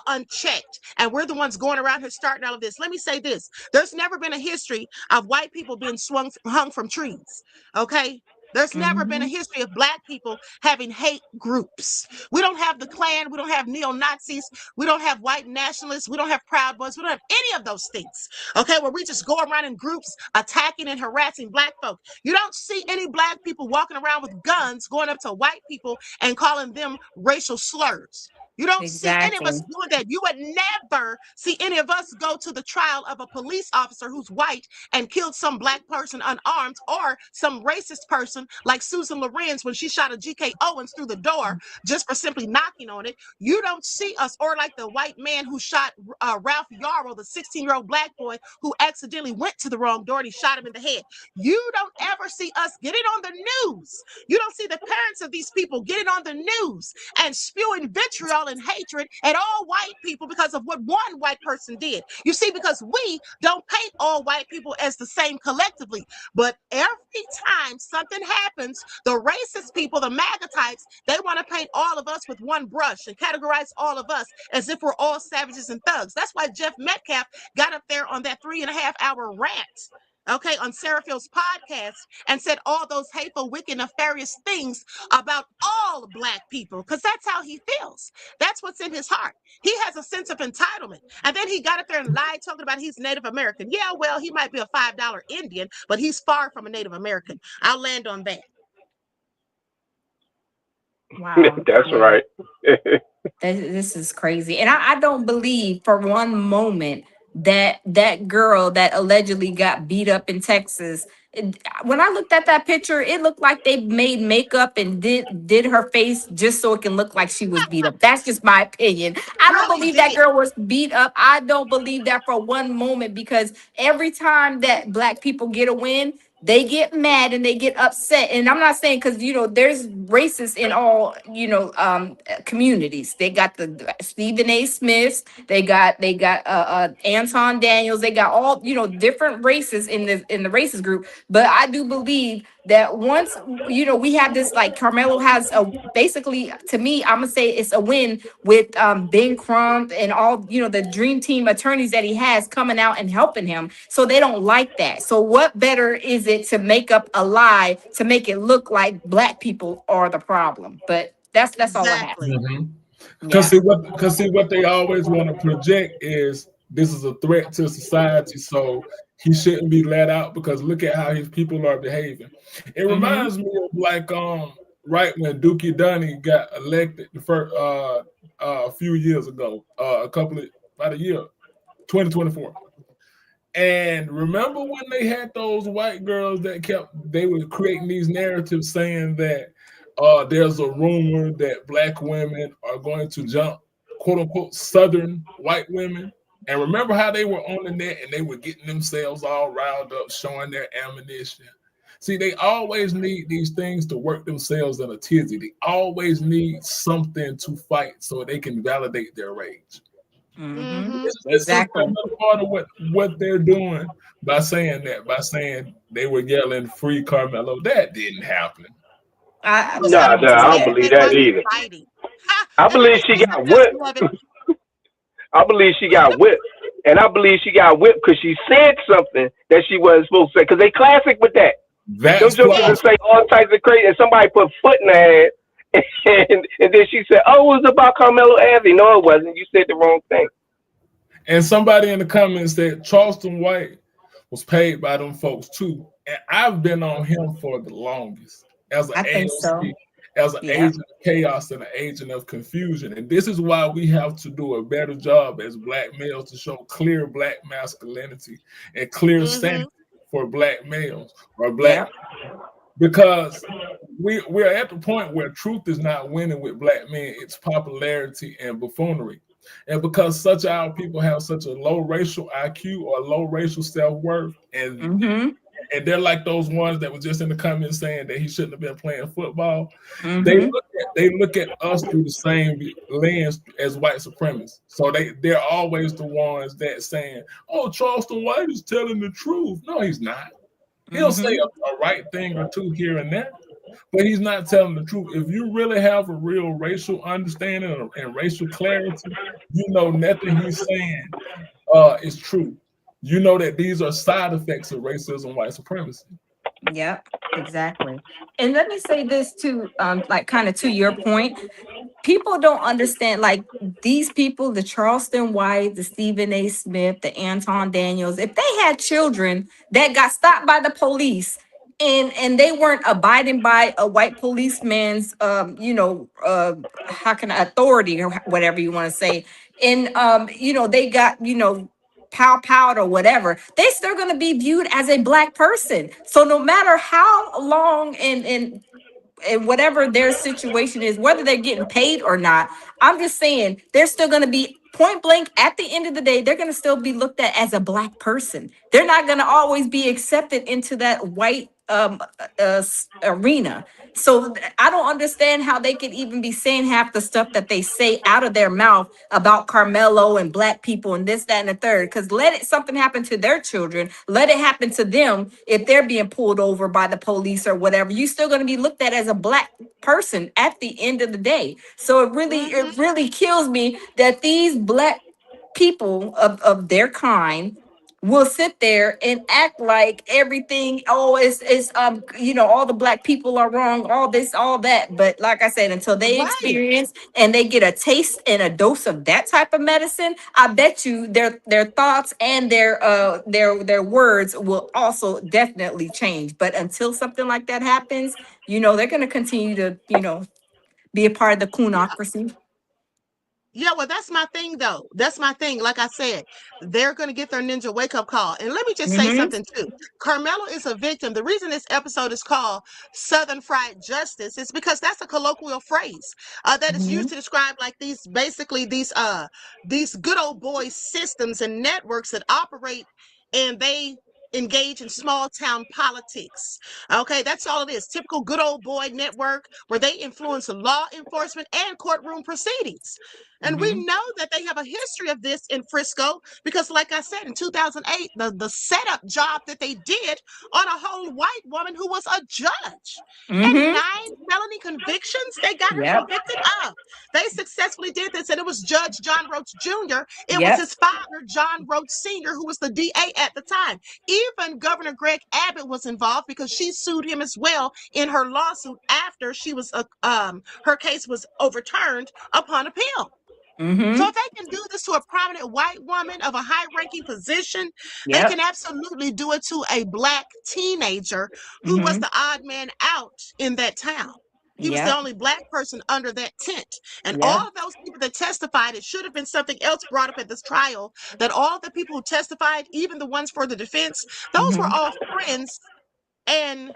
unchecked, and we're the ones going around here starting all of this. Let me say this: there's never been a history of white people being hung from trees. Okay. There's never been a history of black people having hate groups. We don't have the Klan. We don't have neo-Nazis. We don't have white nationalists. We don't have Proud Boys. We don't have any of those things, okay, where we just go around in groups attacking and harassing black folk. You don't see any black people walking around with guns going up to white people and calling them racial slurs. You don't see any of us doing that. You would never see any of us go to the trial of a police officer who's white and killed some black person unarmed, or some racist person like Susan Lorenz when she shot a G.K. Owens through the door just for simply knocking on it. You don't see us, or like the white man who shot Ralph Yarrow, the 16-year-old black boy who accidentally went to the wrong door and he shot him in the head. You don't ever see us getting on the news. You don't see the parents of these people getting on the news and spewing vitriol and hatred at all white people because of what one white person did. You see, because we don't paint all white people as the same collectively, but every time something happens, the racist people, the MAGA types, they want to paint all of us with one brush and categorize all of us as if we're all savages and thugs. That's why Jeff Metcalf got up there on that 3.5-hour rant, okay, on Sarah Field's podcast, and said all those hateful, wicked, nefarious things about all black people, because that's how he feels. That's what's in his heart. He has a sense of entitlement. And then he got up there and lied, talking about he's Native American. Yeah, well, he might be a $5 Indian, but he's far from a Native American. I'll land on that. Wow. That's right. This is crazy. And I don't believe for one moment that girl that allegedly got beat up in Texas. When I looked at that picture, it looked like they made makeup and did her face just so it can look like she was beat up. That's just my opinion. I don't Really believe that did. girl was beat up. I don't believe that for one moment, because every time that black people get a win, they get mad and they get upset. And I'm not saying, because there's racists in all communities. They got the Stephen A. Smiths, they got Anton Daniels, they got all different races in the racist group. But I do believe that once we have this, like Carmelo has a, basically, to me, I'm gonna say it's a win with Ben Crump and all the dream team attorneys that he has coming out and helping him. So they don't like that. So what better is it to make up a lie to make it look like black people are the problem? But that's all I have. Exactly. Because see what they always want to project is this is a threat to society, so he shouldn't be let out because look at how his people are behaving. It reminds me of like right when Dookie Dunny got elected the first a few years ago, about a year, 2024. And remember when they had those white girls that they were creating these narratives saying that there's a rumor that black women are going to jump, quote unquote, Southern white women. And remember how they were on the net and they were getting themselves all riled up, showing their ammunition. See, they always need these things to work themselves in a tizzy. They always need something to fight so they can validate their rage. This is another part of what they're doing by saying they were yelling free Karmelo. That didn't happen. I I don't believe that either. I believe she got whipped. I believe she got whipped. And I believe she got whipped because she said something that she wasn't supposed to say. Because they classic with that. Those jokers say all types of crazy, and somebody put foot in her head, and then she said, "Oh, it was about Carmelo Anthony." No, it wasn't. You said the wrong thing. And somebody in the comments said Charleston White was paid by them folks too. And I've been on him for the longest as an AOC, as an agent of chaos and an agent of confusion. And this is why we have to do a better job as black males to show clear black masculinity and clear sanity for black males or black, because we're at the point where truth is not winning with black men. It's popularity and buffoonery. And because such our people have such a low racial IQ or low racial self-worth, and they're like those ones that were just in the comments saying that he shouldn't have been playing football. They look at us through the same lens as white supremacists. So they're always the ones that saying, "Oh, Charleston White is telling the truth." No, he's not. He'll say a right thing or two here and there, but he's not telling the truth. If you really have a real racial understanding and racial clarity, you know nothing he's saying is true. You know that these are side effects of racism, white supremacy. Yep, exactly. And let me say this too, like kind of to your point. People don't understand, like these people, the Charleston White, the Stephen A. Smith, the Anton Daniels, if they had children that got stopped by the police and they weren't abiding by a white policeman's how can authority or whatever you want to say, and they got pow or whatever, they still going to be viewed as a black person. So no matter how long and whatever their situation is, whether they're getting paid or not, I'm just saying they're still going to be point blank at the end of the day. They're going to still be looked at as a black person. They're not going to always be accepted into that white arena. So I don't understand how they could even be saying half the stuff that they say out of their mouth about Carmelo and black people and this, that, and the third. Because something happen to their children, let it happen to them. If they're being pulled over by the police or whatever, you're still going to be looked at as a black person at the end of the day. So it really kills me that these black people of their kind will sit there and act like everything, it's all the black people are wrong, all this, all that. But like I said, until they experience and they get a taste and a dose of that type of medicine, I bet you their thoughts and their words will also definitely change. But until something like that happens, they're going to continue to be a part of the coonocracy. Yeah, well, that's my thing, though. That's my thing. Like I said, they're going to get their ninja wake up call. And let me just say Mm-hmm. something, too. Karmelo is a victim. The reason this episode is called Southern Fried Justice is because that's a colloquial phrase that is used to describe like these good old boy systems and networks that operate and they engage in small town politics. Okay, that's all it is. Typical good old boy network where they influence law enforcement and courtroom proceedings. And we Mm-hmm. know that they have a history of this in Frisco because, like I said, in 2008, the setup job that they did on a whole white woman who was a judge and Mm-hmm. 9 felony convictions they got her Yep. convicted of. They successfully did this, and it was Judge John Roach Jr. It was Yep. his father, John Roach Sr., who was the DA at the time. Even Governor Greg Abbott was involved because she sued him as well in her lawsuit after she was her case was overturned upon appeal. So Mm-hmm. if they can do this to a prominent white woman of a high-ranking position, they Yep. can absolutely do it to a black teenager who was Mm-hmm. the odd man out in that town. He was the Yep. only black person under that tent. And Yeah. all of those people that testified, it should have been something else brought up at this trial, that all the people who testified, even the ones for the defense, those were Mm-hmm. all friends and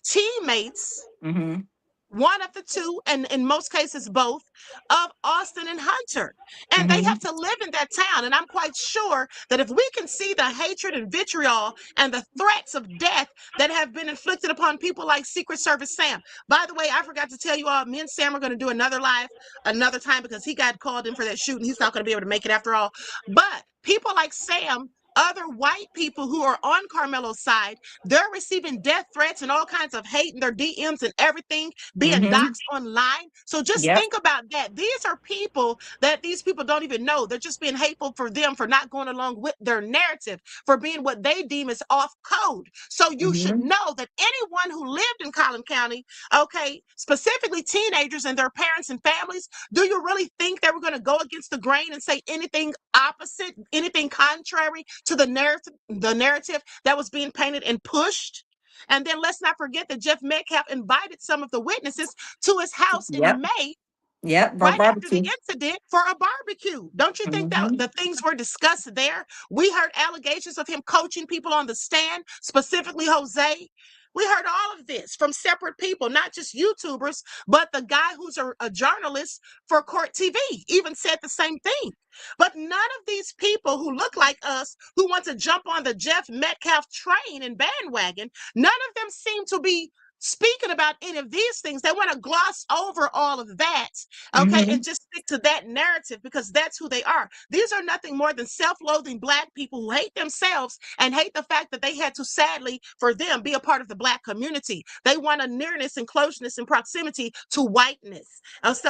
teammates, Mm-hmm. one of the two, and in most cases both, of Austin and Hunter. And they Mm-hmm. have to live in that town. And I'm quite sure that if we can see the hatred and vitriol and the threats of death that have been inflicted upon people like Secret Service Sam. By the way, I forgot to tell you all, me and Sam are going to do another live another time because he got called in for that shoot and he's not going to be able to make it after all. But people like Sam, other white people who are on Karmelo's side, they're receiving death threats and all kinds of hate in their DMs and everything, being Mm-hmm. doxxed online. So just Yep. think about that. These are people that these people don't even know. They're just being hateful for them for not going along with their narrative, for being what they deem as off code. So you should Mm-hmm. know that anyone who lived in Collin County, okay, specifically teenagers and their parents and families, do you really think they were going to go against the grain and say anything opposite, anything contrary to the narrative that was being painted and pushed? And then let's not forget that Jeff Metcalf invited some of the witnesses to his house in Yep. May, Yep. For right after the barbecue. incident, for a barbecue. Don't you think that Mm-hmm. the things were discussed there? We heard allegations of him coaching people on the stand, specifically Jose. We heard all of this from separate people, not just YouTubers, but the guy who's a journalist for Court TV even said the same thing. But none of these people who look like us, who want to jump on the Jeff Metcalf train and bandwagon, none of them seem to be speaking about any of these things. They want to gloss over all of that, okay, Mm-hmm. and just stick to that narrative because that's who they are. These are nothing more than self-loathing black people who hate themselves and hate the fact that they had to, sadly for them, be a part of the black community. They want a nearness and closeness and proximity to whiteness.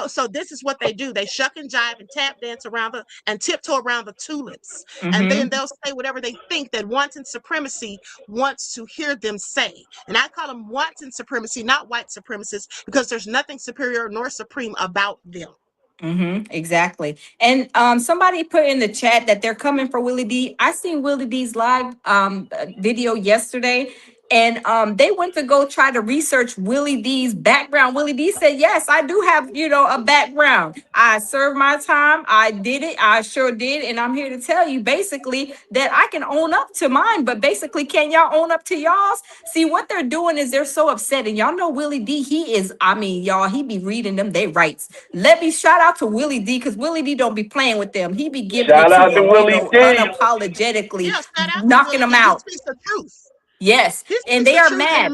So this is what they do. They shuck and jive and tap dance around and tiptoe around the tulips. And Mm-hmm. then they'll say whatever they think that wanton supremacy wants to hear them say. And I call them wanton supremacy, not white supremacists, because there's nothing superior nor supreme about them. Mm-hmm, exactly. And somebody put in the chat that they're coming for Willie D. I seen Willie D's live video yesterday, and they went to go try to research Willie D's background. Willie D said, "Yes, I do have, a background. I served my time. I did it. I sure did. And I'm here to tell you basically that I can own up to mine. But basically, can y'all own up to y'all's? See, what they're doing is they're so upset. And y'all know Willie D, he is, y'all, he be reading them they rights. Let me shout out to Willie D, because Willie D don't be playing with them. He be giving it Shout to out to them, Willie D. unapologetically, Yeah, shout out to knocking Willie them D. He out. speaks the truth. Yes. He And speaks they the are truth. mad.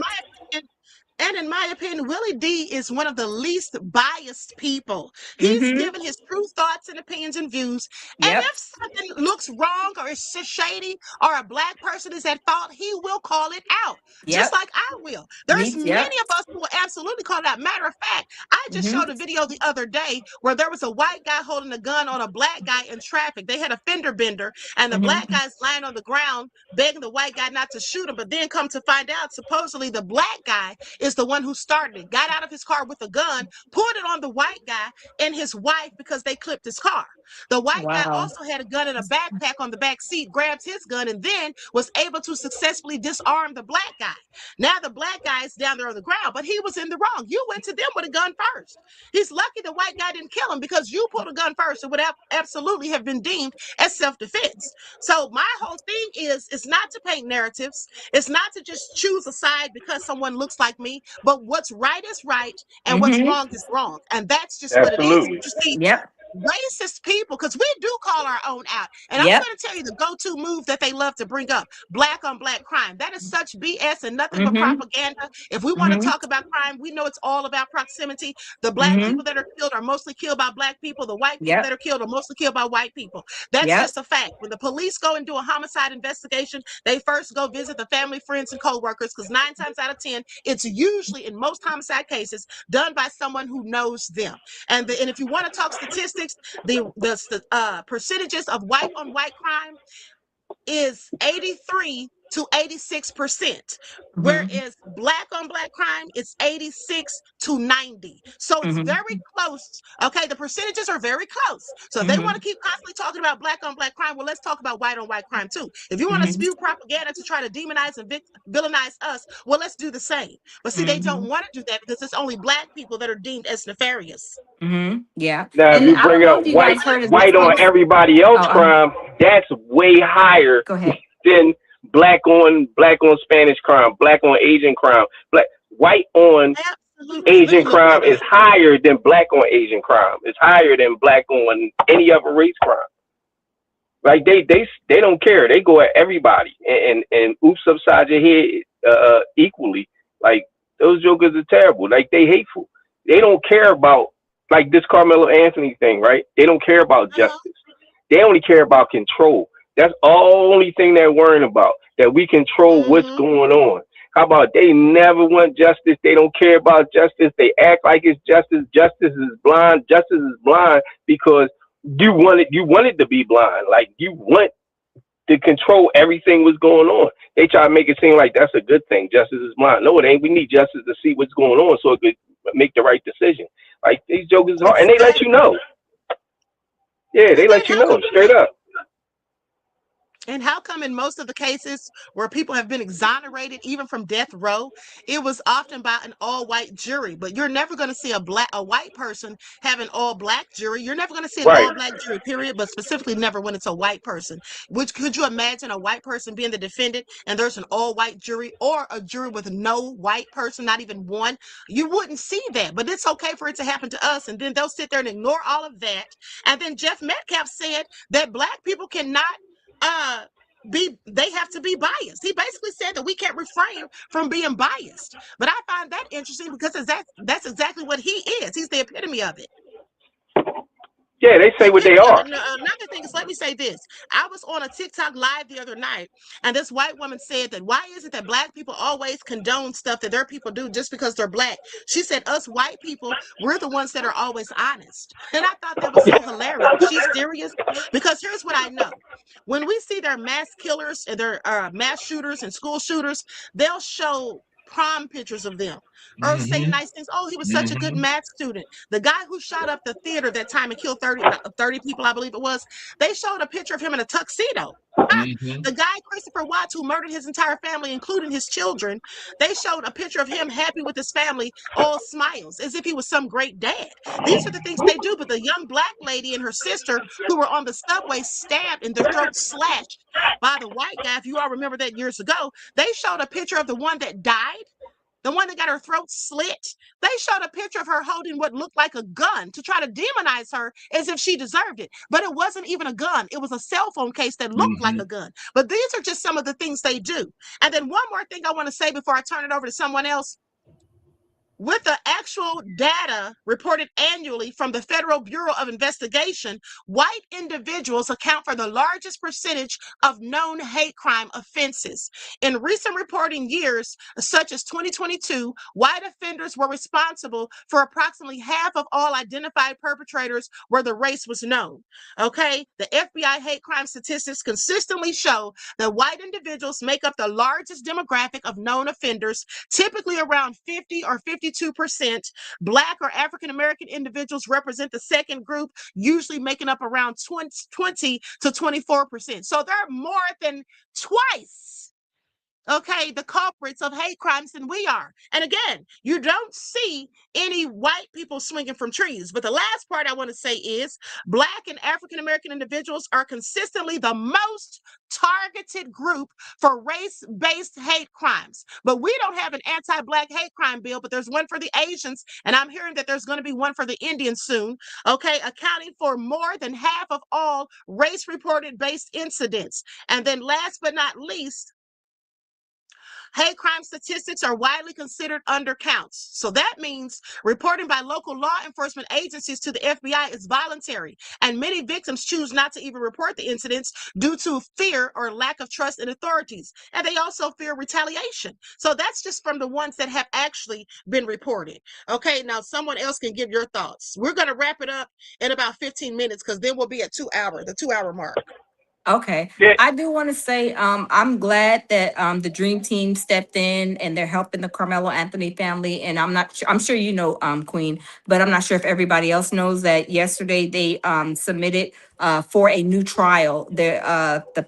And in my opinion, Willie D is one of the least biased people. He's Mm-hmm. given his true thoughts and opinions and views. And Yep. if something looks wrong or is shady or a black person is at fault, he will call it out, just Yep. like I will. There's many Yep. of us who will absolutely call it out. Matter of fact, I just Mm-hmm. showed a video the other day where there was a white guy holding a gun on a black guy in traffic. They had a fender bender, and the black Mm-hmm. guy's lying on the ground begging the white guy not to shoot him. But then come to find out, supposedly the black guy is the one who started it, got out of his car with a gun, pulled it on the white guy and his wife because they clipped his car. The white guy Wow. also had a gun in a backpack on the back seat, grabbed his gun, and then was able to successfully disarm the black guy. Now the black guys down there on the ground, but he was in the wrong. You went to them with a gun first. He's lucky the white guy didn't kill him because you pulled a gun first. It would absolutely have been deemed as self-defense. So my whole thing is, it's not to paint narratives. It's not to just choose a side because someone looks like me, but what's right is right and what's wrong is wrong. And that's just what it is. Absolutely. You see, Yep. racist people, because we do call our own out. And I'm Yep. going to tell you the go-to move that they love to bring up: black on black crime. That is such BS and nothing but propaganda. If we want to talk about crime, we know it's all about proximity. The black people that are killed are mostly killed by black people. The white people that are killed are mostly killed by white people. That's just a fact. When the police go and do a homicide investigation, they first go visit the family, friends, and co-workers, because 9 times out of 10, it's usually, in most homicide cases, done by someone who knows them. And if you want to talk statistics, the percentages of white on white crime is 83 to 86%, whereas black on black crime is 86 to 90. So it's very close. Okay, the percentages are very close. So if they want to keep constantly talking about black on black crime, well, let's talk about white on white crime too. If you want to spew propaganda to try to demonize and villainize us, well, let's do the same. But see, they don't want to do that because it's only black people that are deemed as nefarious. Yeah. Now, if And you I don't bring know up if you guys heard of this white on case. everybody else crime, that's way higher Go ahead. than black on Spanish crime, black on Asian crime. White on Asian crime is higher than black on Asian crime. It's higher than black on any other race crime. Like they don't care. They go at everybody and oops upside your head equally. Like those jokers are terrible. Like they hateful. They don't care about like this Carmelo Anthony thing, right? They don't care about justice. They only care about control. That's the only thing they're worrying about. That we control what's going on. How about they never want justice? They don't care about justice. They act like it's justice. Justice is blind. Justice is blind because you want it to be blind. Like you want to control everything what's going on. They try to make it seem like that's a good thing. Justice is blind. No, it ain't. We need justice to see what's going on so it could make the right decision. Like these jokers are hard, and they let you know. Yeah, they let you know straight up. And how come in most of the cases where people have been exonerated, even from death row, it was often by an all-white jury? But you're never going to see a white person have an all-black jury. You're never going to see an all-black jury, period, but specifically never when it's a white person. Which, could you imagine a white person being the defendant and there's an all-white jury, or a jury with no white person, not even one? You wouldn't see that, but it's okay for it to happen to us. And then they'll sit there and ignore all of that. And then Jeff Metcalf said that black people cannot they have to be biased. He basically said that we can't refrain from being biased. But I find that interesting because that's exactly what he is. He's the epitome of it. Yeah, they say what they are. Another thing is, let me say this. I was on a TikTok live the other night, and this white woman said that why is it that black people always condone stuff that their people do just because they're black? She said us white people, we're the ones that are always honest. And I thought that was so hilarious. She's serious because here's what I know. When we see their mass killers and their mass shooters and school shooters, they'll show prom pictures of them or say nice things. Oh, he was such a good math student. The guy who shot up the theater that time and killed 30 people, I believe it was, they showed a picture of him in a tuxedo. The guy, Christopher Watts, who murdered his entire family, including his children, they showed a picture of him happy with his family, all smiles, as if he was some great dad. These are the things they do. But the young black lady and her sister who were on the subway stabbed and their throats slashed by the white guy, if you all remember that years ago, they showed a picture of the one that died, the one that got her throat slit. They showed a picture of her holding what looked like a gun to try to demonize her as if she deserved it. But it wasn't even a gun. It was a cell phone case that looked like a gun. But these are just some of the things they do. And then one more thing I want to say before I turn it over to someone else. With the actual data reported annually from the Federal Bureau of Investigation, white individuals account for the largest percentage of known hate crime offenses. In recent reporting years, such as 2022, white offenders were responsible for approximately half of all identified perpetrators where the race was known. Okay, the FBI hate crime statistics consistently show that white individuals make up the largest demographic of known offenders, typically around 50 or 52%. Black or African American individuals represent the second group, usually making up around 20 to 24%. So they're more than twice okay, the culprits of hate crimes than we are. And again, you don't see any white people swinging from trees. But the last part I want to say is Black and African American individuals are consistently the most targeted group for race-based hate crimes. But we don't have an anti-Black hate crime bill, but there's one for the Asians, and I'm hearing that there's going to be one for the Indians soon, okay, accounting for more than half of all race-reported based incidents. And then last but not least, hate crime statistics are widely considered undercounts. So that means reporting by local law enforcement agencies to the FBI is voluntary, and many victims choose not to even report the incidents due to fear or lack of trust in authorities. And they also fear retaliation. So that's just from the ones that have actually been reported. Okay, now someone else can give your thoughts. We're going to wrap it up in about 15 minutes because then we'll be at the 2 hour mark. Okay. Yeah. I do want to say I'm glad that the dream team stepped in and they're helping the Carmelo Anthony family. And I'm sure you know, Queen, but I'm not sure if everybody else knows that yesterday they submitted for a new trial. The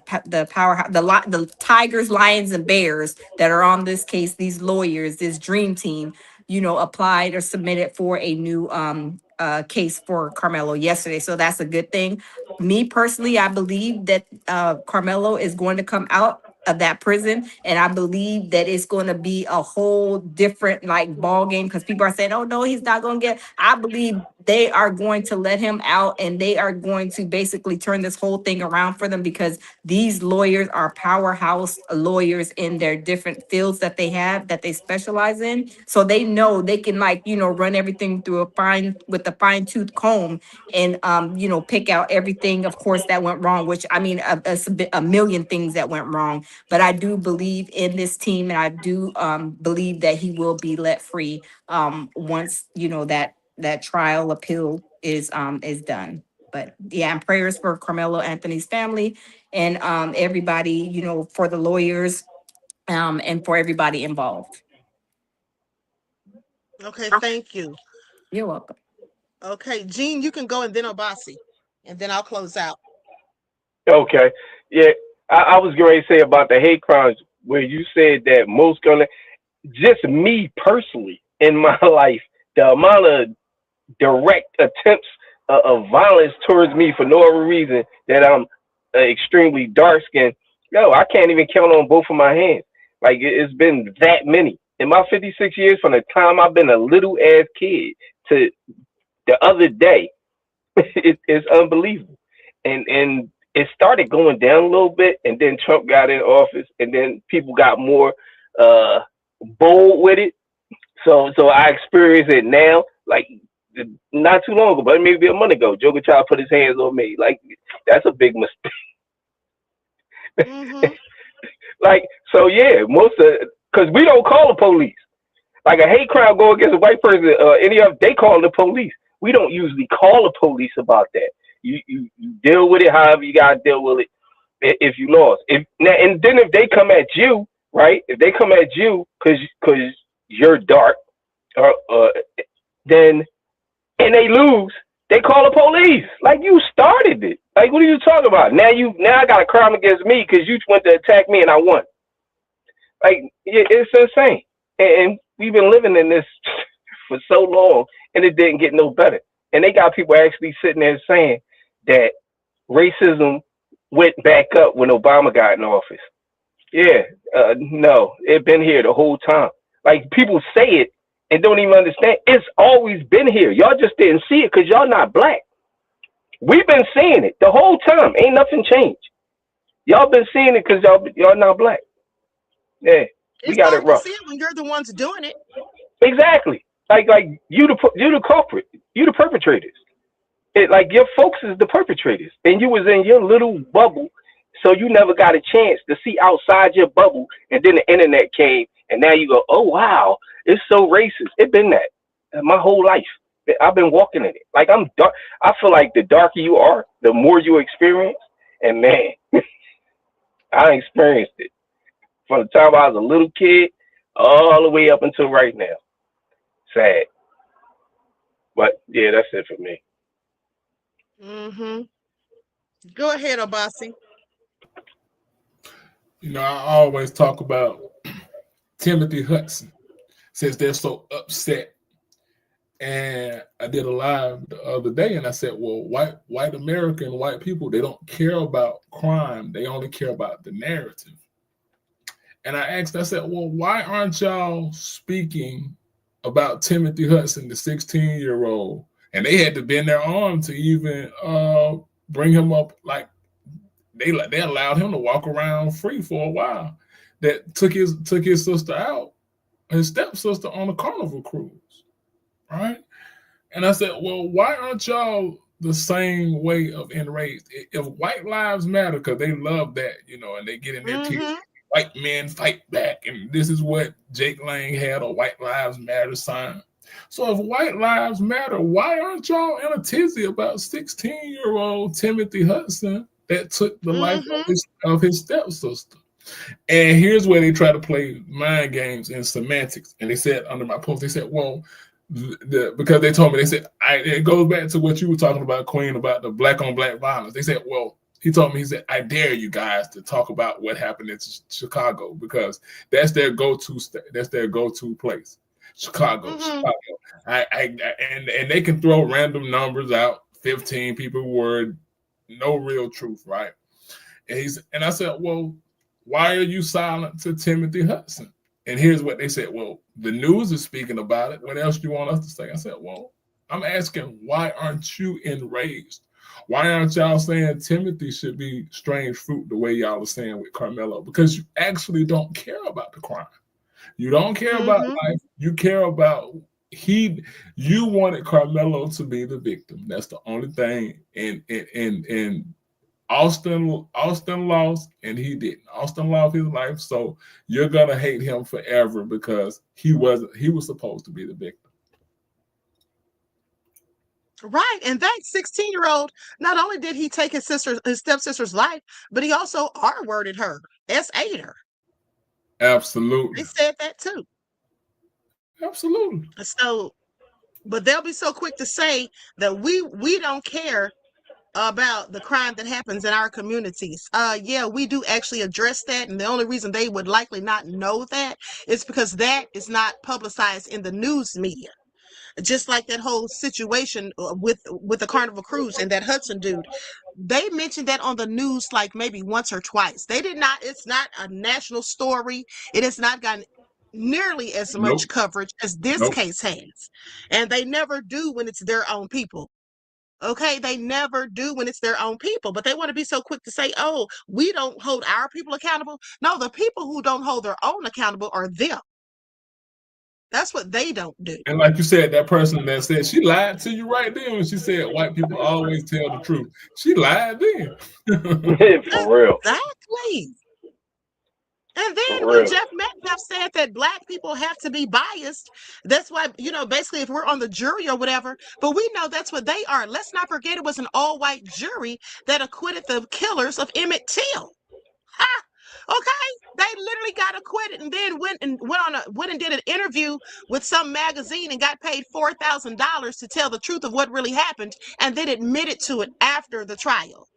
powerhouse, the Tigers, Lions, and Bears that are on this case, these lawyers, this dream team, applied or submitted for a new case for Carmelo yesterday. So that's a good thing. Me personally, I believe that Carmelo is going to come out of that prison, and I believe that it's going to be a whole different ball game, because people are saying, "Oh no, he's not going to get." I believe they are going to let him out, and they are going to basically turn this whole thing around for them, because these lawyers are powerhouse lawyers in their different fields that they specialize in. So they know they can run everything through with a fine tooth comb and pick out everything, of course, that went wrong, which I mean a million things that went wrong. But I do believe in this team, and I do believe that he will be let free once that trial appeal is done. But yeah, and prayers for Carmelo Anthony's family and everybody, for the lawyers and for everybody involved. Okay, thank you. You're welcome. Okay, Jean, you can go, and then Obasi, and then I'll close out. Okay. Yeah. I was going to say about the hate crimes where you said that most gonna, just me personally in my life, the amount of direct attempts of violence towards me for no other reason that I'm extremely dark skinned. No, I can't even count on both of my hands. Like it's been that many in my 56 years from the time I've been a little ass kid to the other day. It's unbelievable, and it started going down a little bit, and then Trump got in office, and then people got more uh, bold with it. So I experience it now, like not too long ago, but maybe a month ago. Joker tried to put his hands on me. Like that's a big mistake. Mm-hmm. Like so, yeah, most of because we don't call the police. Like a hate crime go against a white person, any of they call the police. We don't usually call the police about that. You deal with it however you gotta deal with it. If you lost, and then if they come at you, right? If they come at you because you're dark, or then and they lose, they call the police. Like you started it. Like what are you talking about? Now I got a crime against me because you went to attack me and I won. Like it's insane, and we've been living in this for so long, and it didn't get no better. And they got people actually sitting there saying that racism went back up when Obama got in office. Yeah, no, it been here the whole time. Like people say it and don't even understand. It's always been here. Y'all just didn't see it because y'all not black. We've been seeing it the whole time. Ain't nothing changed. Y'all been seeing it because y'all not black. Yeah, we It's got it hard to rough. see it when you're the ones doing it. Exactly. Like you the culprit. You the perpetrators. Like your folks is the perpetrators, and you was in your little bubble, so you never got a chance to see outside your bubble. And then the internet came, and now you go, oh wow, it's so racist. It's been that my whole life. I've been walking in it. Like I'm dark. I feel like the darker you are, the more you experience. And man, I experienced it from the time I was a little kid all the way up until right now. Sad, but yeah, that's it for me. Mm-hmm. Go ahead, Obasi. I always talk about Timothy Hudson since they're so upset. And I did a live the other day, and I said, "Well, white American white people, they don't care about crime; they only care about the narrative." And I said, "Well, why aren't y'all speaking about Timothy Hudson, the 16-year-old?" And they had to bend their arm to even bring him up. Like they allowed him to walk around free for a while. That took his sister out, his stepsister, on a Carnival cruise, right? And I said, well, why aren't y'all the same way of enraged? If white lives matter, because they love that, and they get in their teeth, white men fight back, and this is what Jake Lang had a White Lives Matter sign. So if white lives matter, why aren't y'all in a tizzy about 16-year-old Timothy Hudson that took the life of his stepsister? And here's where they try to play mind games and semantics. And they said under my post, they said, well, because they told me, they said, it goes back to what you were talking about, Queen, about the black on black violence. They said, well, he told me, he said, I dare you guys to talk about what happened in Chicago, because that's their go-to place. Chicago. And they can throw random numbers out, 15 people were no real truth, right? And I said, well, why are you silent to Timothy Hudson? And here's what they said. Well, the news is speaking about it. What else do you want us to say? I said, well, I'm asking, why aren't you enraged? Why aren't y'all saying Timothy should be strange fruit the way y'all are saying with Karmelo? Because you actually don't care about the crime. You don't care about life. You care about you wanted Karmelo to be the victim. That's the only thing. And Austin lost, and he didn't. Austin lost his life, so you're gonna hate him forever because he was supposed to be the victim. Right. And that 16-year-old, not only did he take his stepsister's life, but he also R-worded her, S-8'd her. Absolutely. They said that too. Absolutely. So, but they'll be so quick to say that we don't care about the crime that happens in our communities. Yeah, we do actually address that, and the only reason they would likely not know that is because that is not publicized in the news media. Just like that whole situation with the Carnival Cruise and that Hudson dude, they mentioned that on the news like maybe once or twice. They did not. It's not a national story. It has not gotten nearly as much coverage as this case has, and they never do when it's their own people. Okay, they never do when it's their own people, but they want to be so quick to say, oh, we don't hold our people accountable. No, the people who don't hold their own accountable are them. That's what they don't do. And like you said, that person that said, she lied to you right then when she said white people always tell the truth. She lied then. For real. Exactly. And then For when real. Jeff Metcalf said that black people have to be biased, that's why, basically if we're on the jury or whatever, but we know that's what they are. Let's not forget it was an all-white jury that acquitted the killers of Emmett Till. Ha! Okay, they literally got acquitted, and then went and did an interview with some magazine and got paid $4,000 to tell the truth of what really happened, and then admitted to it after the trial.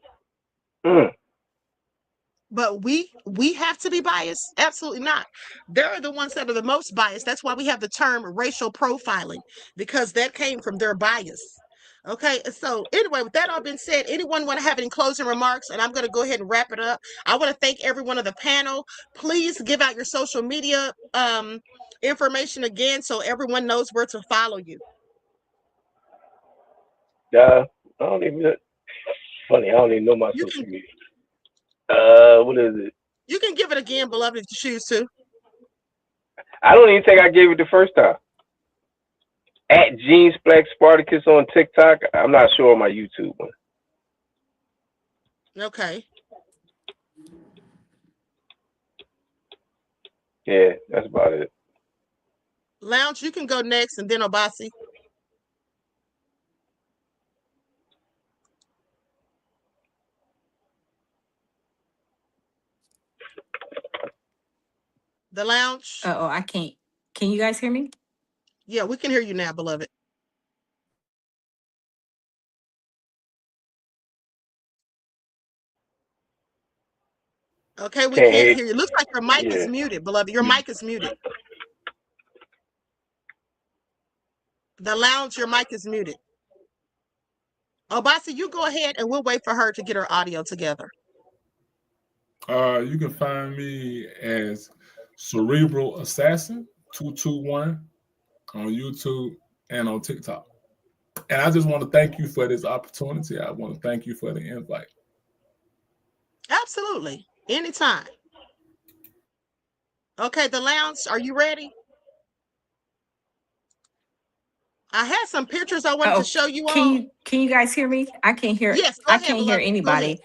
But we have to be biased? Absolutely not. They're the ones that are the most biased. That's why we have the term racial profiling, because that came from their bias. Okay, so anyway, with that all being said, anyone want to have any closing remarks? And I'm going to go ahead and wrap it up. I want to thank everyone on the panel. Please give out your social media information again so everyone knows where to follow you. I don't even. Funny, I don't even know my social media. What is it? You can give it again, beloved, if you choose to. I don't even think I gave it the first time. At Jeans Black Spartacus on TikTok. I'm not sure on my YouTube one. Okay. Yeah, that's about it. Lounge, you can go next, and then Obasi. The Lounge. Oh, I can't. Can you guys hear me? Yeah, we can hear you now, beloved. Okay, we can't hear you. Looks like your mic Yeah. is muted, beloved. Your mic is muted. The lounge, your mic is muted. Oh, Bossy, you go ahead and we'll wait for her to get her audio together. You can find me as Cerebral Assassin 221 on YouTube and on TikTok. And I just want to thank you for this opportunity. I want to thank you for the invite. Absolutely. Anytime. Okay, the lounge, are you ready? I had some pictures I wanted to show you all. Can you guys hear me? I can't hear. Yes, go ahead, I can't hear beloved. Go anybody. ahead.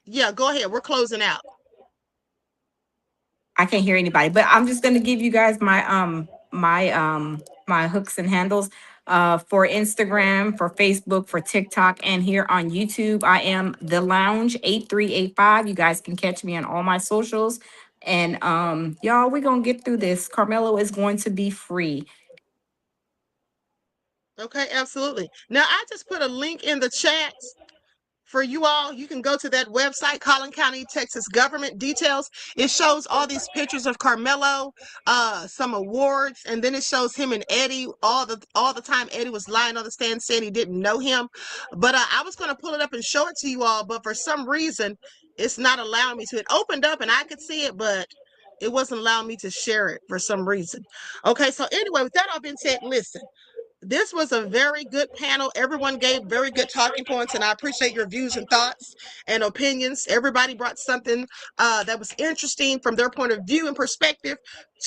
Yeah, go ahead. We're closing out. I can't hear anybody, but I'm just gonna give you guys my my hooks and handles for Instagram, for Facebook, for TikTok, and here on YouTube. I am The Lounge 8385. You guys can catch me on all my socials. And y'all, we're gonna get through this. Karmelo is going to be free. Okay, absolutely. Now I just put a link in the chat for you all. You can go to that website, Collin County, Texas Government Details. It shows all these pictures of Karmelo, some awards, and then it shows him and Eddie all the time. Eddie was lying on the stand saying he didn't know him. But I was going to pull it up and show it to you all, but for some reason, it's not allowing me to. It opened up and I could see it, but it wasn't allowing me to share it for some reason. Okay, so anyway, with that all being said, listen. This was a very good panel. Everyone gave very good talking points, and I appreciate your views and thoughts and opinions. Everybody brought something that was interesting from their point of view and perspective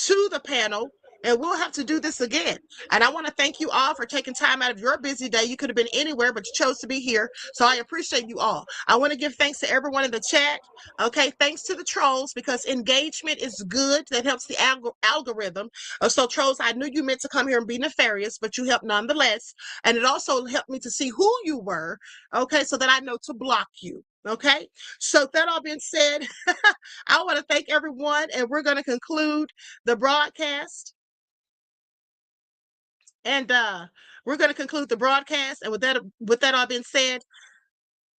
to the panel, and we'll have to do this again. And I want to thank you all for taking time out of your busy day. You could have been anywhere, but you chose to be here, so I appreciate you all. I want to give thanks to everyone in the chat. Okay, thanks to the trolls, because engagement is good. That helps the algorithm. So trolls, I knew you meant to come here and be nefarious, but you helped nonetheless. And it also helped me to see who you were, okay, so that I know to block you. Okay, so that all being said, I want to thank everyone, and we're going to conclude the broadcast. And we're going to conclude the broadcast. And with that all being said,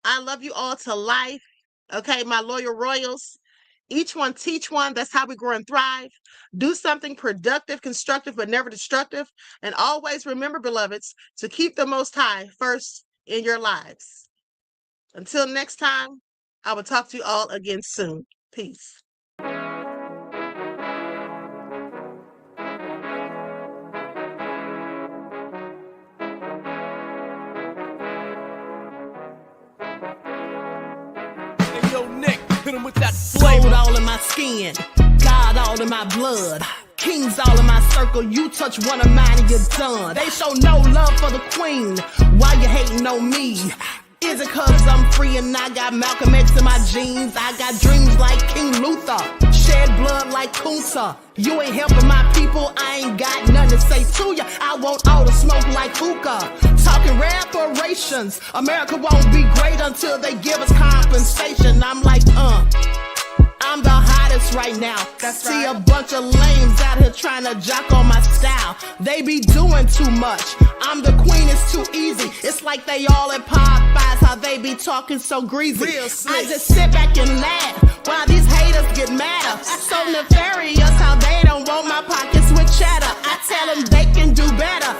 I love you all to life. Okay, my loyal royals. Each one teach one. That's how we grow and thrive. Do something productive, constructive, but never destructive. And always remember, beloveds, to keep the Most High first in your lives. Until next time, I will talk to you all again soon. Peace. Hit him with that gold all in my skin, God all in my blood, kings all in my circle. You touch one of mine and you're done. They show no love for the queen. Why you hating on me? Is it cause I'm free and I got Malcolm X in my jeans? I got dreams like King Luther, shed blood like Kunta. You ain't helping my people, I ain't got nothing to say to ya. I want all the smoke like hookah. Talking reparations, America won't be great until they give us compensation. I'm like, I'm the hottest right now. See a bunch of lames out here trying to jock on my style. They be doing too much. I'm the queen, it's too easy. It's like they all at Popeyes, how they be talking so greasy. I just sit back and laugh while these haters get madder. So nefarious how they don't want my pockets with cheddar. I tell them they can do better.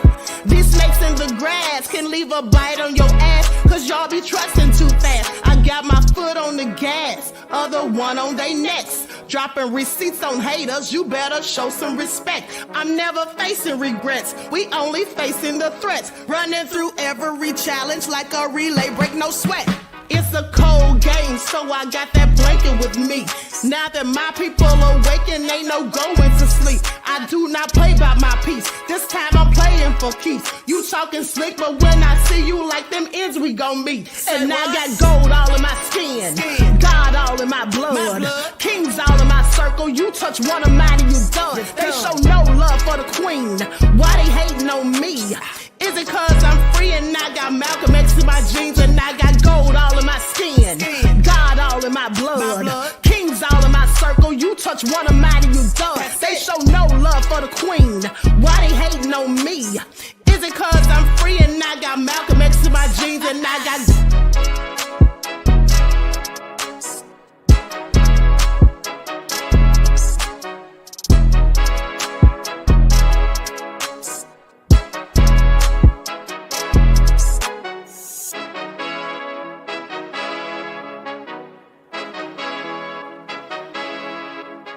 These snakes in the grass can leave a bite on your ass, cause y'all be trusting too fast. I got my foot on the gas, other one on they necks. Dropping receipts on haters, you better show some respect. I'm never facing regrets, we only facing the threats. Running through every challenge like a relay, break no sweat. It's a cold game, so I got that blanket with me. Now that my people awaken, ain't no going to sleep. I do not play by my piece, this time I'm playing for keeps. You talking slick, but when I see you like them ends, we gon' meet. And I got gold all in my skin, God all in my blood, kings all in my circle. You touch one of mine and you done. They show no love for the queen. Why they hating on me? Is it cause I'm free and I got Malcolm X in my jeans and I got gold all in my skin, God all in my blood, kings all in my circle. You touch one of mine and you done. They show no love for the queen. Why they hating on me? Is it cause I'm free and I got Malcolm X in my jeans and I got